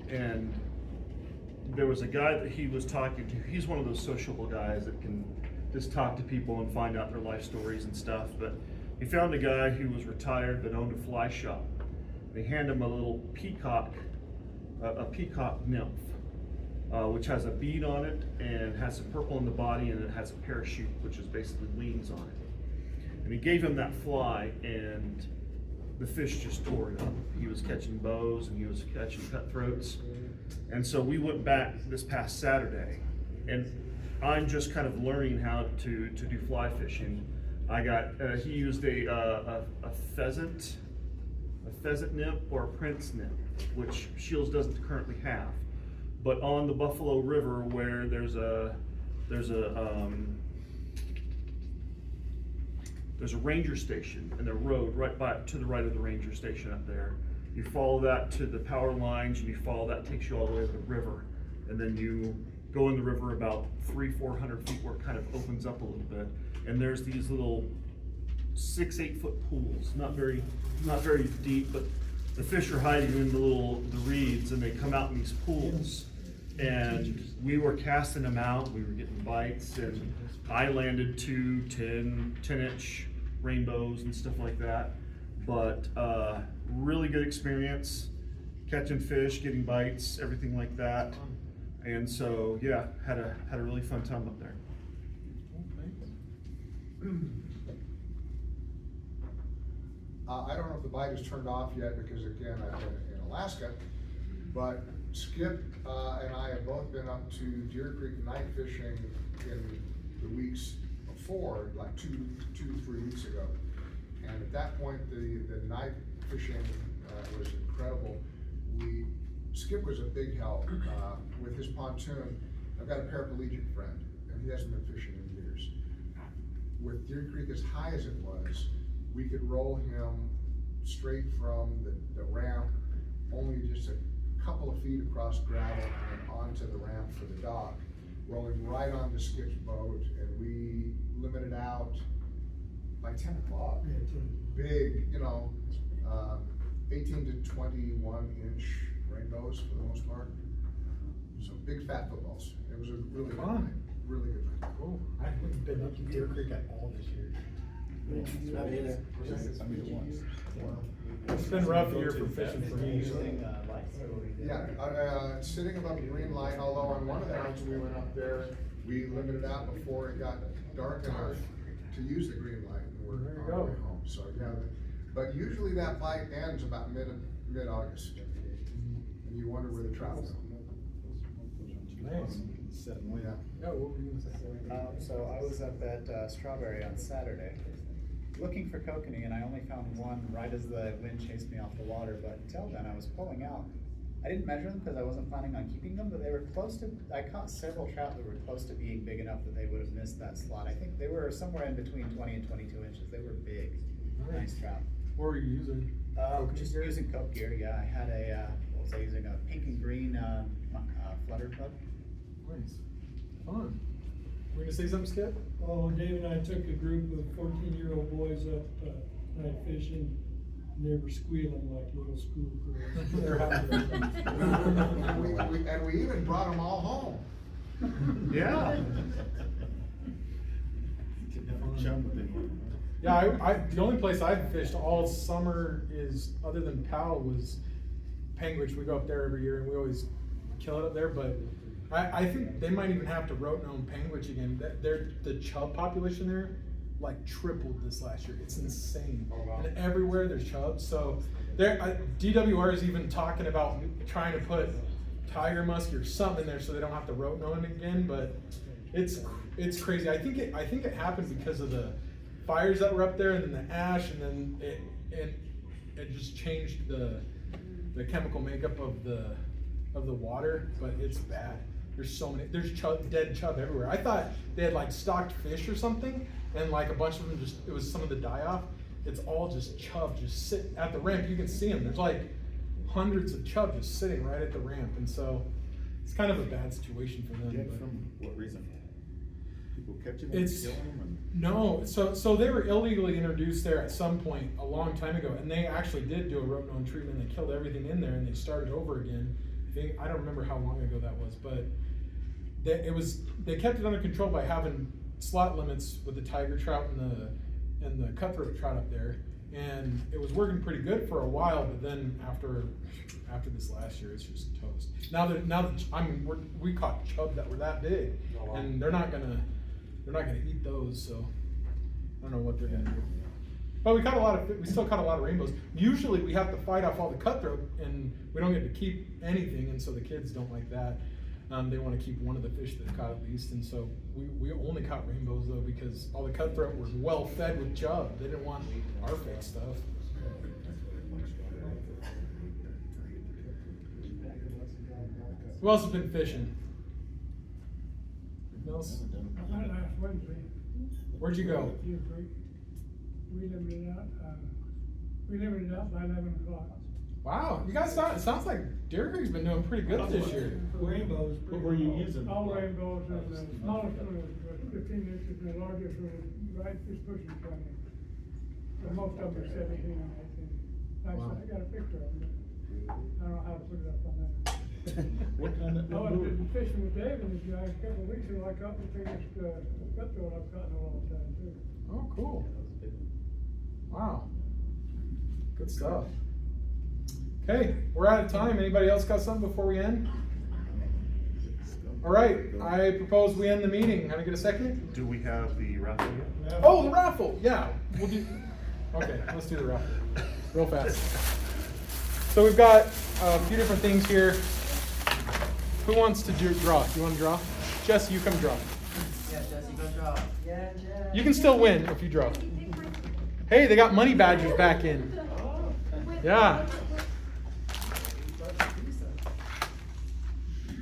and there was a guy that he was talking to. He's one of those sociable guys that can just talk to people and find out their life stories and stuff, but he found a guy who was retired that owned a fly shop. They hand him a little peacock, a peacock nymph, which has a bead on it and has some purple in the body, and it has a parachute, which is basically wings on it. And he gave him that fly, and the fish just tore it up. He was catching bows and he was catching cutthroats. And so we went back this past Saturday, and I'm just kind of learning how to do fly fishing. I got, he used a pheasant nymph or a prince nymph, which Shields doesn't currently have. But on the Buffalo River, where there's a ranger station and a road right to the right of the ranger station up there. You follow that to the power lines, and you follow that, takes you all the way to the river, and then you go in the river about 300-400 feet where it kind of opens up a little bit, and there's these little 6-8 foot pools, not very deep, but the fish are hiding in the reeds, and they come out in these pools. And we were casting them out, we were getting bites, and I landed 2 10-inch rainbows and stuff like that. But really good experience, catching fish, getting bites, everything like that. And so, yeah, had a really fun time up there. I don't know if the bite is turned off yet, because again, I've been in Alaska, but Skip and I have both been up to Deer Creek night fishing in the weeks before, like 2 to 3 weeks ago. And at that point, the night fishing was incredible. Skip was a big help with his pontoon. I've got a paraplegic friend, and he hasn't been fishing in years. With Deer Creek as high as it was, we could roll him straight from the ramp, only just a couple of feet across gravel and onto the ramp for the dock, rolling right onto Skip's boat, and we limited out by 10 o'clock. Big, 18 to 21 inch rainbows for the most part. So big fat footballs. It was a really good night. Really good night. Cool. I haven't been up to Deer Creek at all this year. Not either. I mean, it once. It's been a rough year for fishing for me. Yeah, sitting above the green light, although on one of the nights we went up there, We limited out before it got dark enough to use the green light, and we're There you on go. our way home, so, yeah. But usually that bite ends about mid-August, and you wonder where the trout go. Nice. Yeah. Yeah, what were you gonna say? So I was up at Strawberry on Saturday, looking for kokanee, and I only found one right as the wind chased me off the water, but until then I was pulling out. I didn't measure them because I wasn't planning on keeping them, but they were close to, I caught several trout that were close to being big enough that they would have missed that slot. I think they were somewhere in between 20 and 22 inches. They were big, nice trout. What were you using? Just using Coke gear, yeah. I had a, what was I using, a pink and green flutter plug. Nice. Fun. Were you gonna say something, Skip? Oh, Dave and I took a group of 14-year-old boys up, night fishing, and they were squealing like little schoolgirls. They're happy. And we even brought them all home. Yeah. Chum with it. Yeah, I the only place I've fished all summer is, other than Powell, was Panguitch. We go up there every year and we always kill it up there, but I think they might even have to rote gnome Panguitch again. The chub population there like tripled this last year. It's insane. Oh, wow. And everywhere there's chubs. So there, DWR is even talking about trying to put tiger musk or something in there so they don't have to rote gnome it again. But it's crazy. I think it happened because of the fires that were up there, and then the ash, and then it just changed the chemical makeup of the water. But it's bad. There's dead chub everywhere. I thought they had like stocked fish or something, and like a bunch of them it was some of the die-off. It's all just chub, just sit at the ramp. You can see them. There's like hundreds of chub just sitting right at the ramp, and so it's kind of a bad situation for them. Dead but- from what reason? People catching them, It's killing them, no, so they were illegally introduced there at some point a long time ago, and they actually did do a rote gnome treatment. They killed everything in there, and they started over again. I don't remember how long ago that was, but they kept it under control by having slot limits with the tiger trout and the cutthroat trout up there, and it was working pretty good for a while. But then after this last year, it's just toast. Now that we caught chub that were that big, and they're not gonna eat those. So I don't know what they're gonna do. But we still caught a lot of rainbows. Usually we have to fight off all the cutthroat, and we don't get to keep anything, and so the kids don't like that. They want to keep one of the fish that they caught at least, and so we only caught rainbows though because all the cutthroat were well fed with chub. They didn't want our fake stuff. Who else has been fishing? Anything else? I went last Wednesday. Where'd you go? We limited it out by 11 o'clock. Wow, you guys it sounds like Deer Creek's been doing pretty good this year. Rainbows. What were you using? All rainbows, and the smallest one was 15 inches, and the largest one was right just pushing 20. So most of them are 17 and 18. Wow. I got a picture of them, but I don't know how to put it up on that. What kind of? I was fishing with Dave and these guys a couple of weeks ago. I caught the biggest cutthroat I've caught in a long time too. Oh, cool. Wow. Good stuff. Okay, we're out of time. Anybody else got something before we end? All right, I propose we end the meeting. Can I get a second? Do we have the raffle yet? Oh, the raffle. Yeah, we'll do. Okay, let's do the raffle real fast. So we've got a few different things here. Who wants to draw? You want to draw? Jesse, you come draw. Yeah, Jesse, go draw. Yeah, Jesse. You can still win if you draw. Hey, they got money badgers back in. Yeah.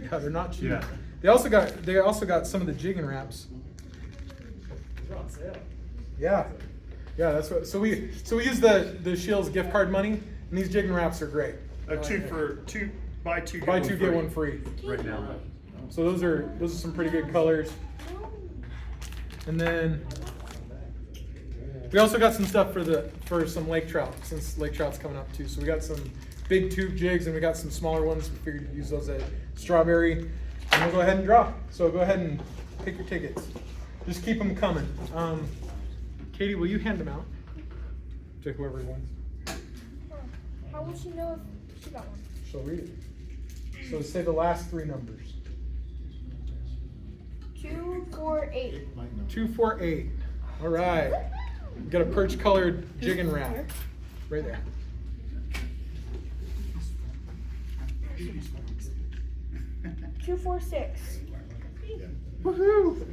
Yeah, they're not cheap. Yeah. They also got some of the jigging wraps. They're on sale. Yeah. Yeah, that's what. So we use the Shields gift card money, and these jigging wraps are great. Buy two Buy two get one free. right now. So those are some pretty good colors. And then we also got some stuff for some lake trout, since lake trout's coming up too. So we got some big tube jigs and we got some smaller ones. We figured to use those at Strawberry. And we'll go ahead and draw. So go ahead and pick your tickets. Just keep them coming. Katie, will you hand them out to whoever wants? How will she know if she got one? She'll read it. So say the last three numbers. 248. 248. All right. Got a perch colored jigging rat right there. Two 246. Woohoo!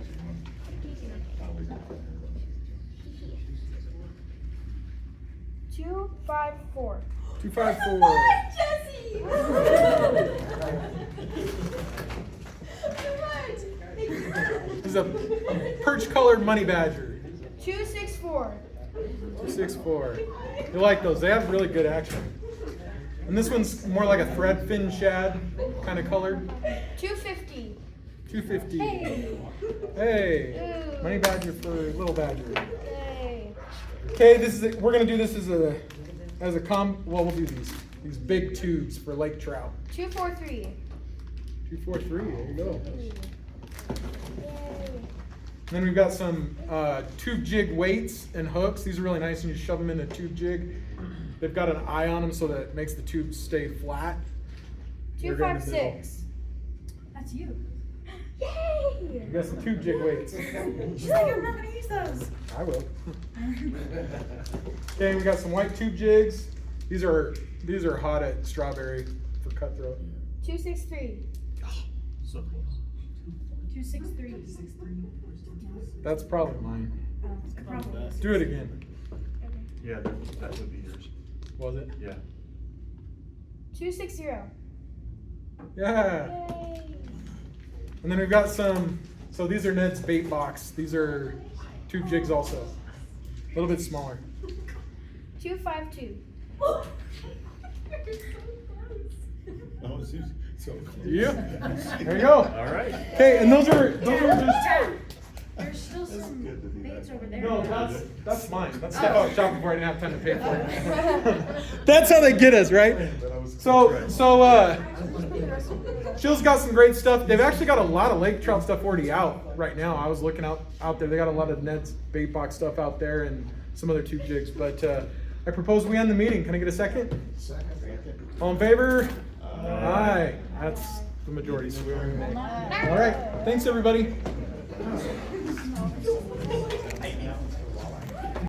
254. 254. Jesse! This is a perch colored money badger. 264. 264. You like those? They have really good action. And this one's more like a thread fin shad kind of colored. 250. 250. Hey. Hey. Ooh. Money badger for little badger. Yay. Okay, we're gonna do this as a well, we'll do these big tubes for lake trout. 243. 243. There you go. Yay. And then we've got some tube jig weights and hooks. These are really nice, and you shove them in a tube jig. They've got an eye on them so that it makes the tube stay flat. They're good in the middle. 256. That's you. Yay! You got some tube jig weights. She's like, I'm not gonna use those. I will. Okay, we got some white tube jigs. These are hot at Strawberry for cutthroat. 263. So close. 263. That's probably mine. Probably. Do it again. Yeah, that would be yours. Was it? Yeah. 260. Yeah. Yay! And then we've got some, so these are Ned's bait box. These are tube jigs also. A little bit smaller. 252. Oh, it's so close. Yeah. There you go. All right. Okay, and those are just. There's still some baits over there. No, that's mine. That's stuff I was shopping before I didn't have time to pay for it. That's how they get us, right? So Shill's got some great stuff. They've actually got a lot of lake trout stuff already out right now. I was looking out there. They got a lot of Ned's bait box stuff out there and some other tube jigs. But I propose we end the meeting. Can I get a second? Second. All in favor? Aye. That's the majority. So we are. All right. Thanks, everybody.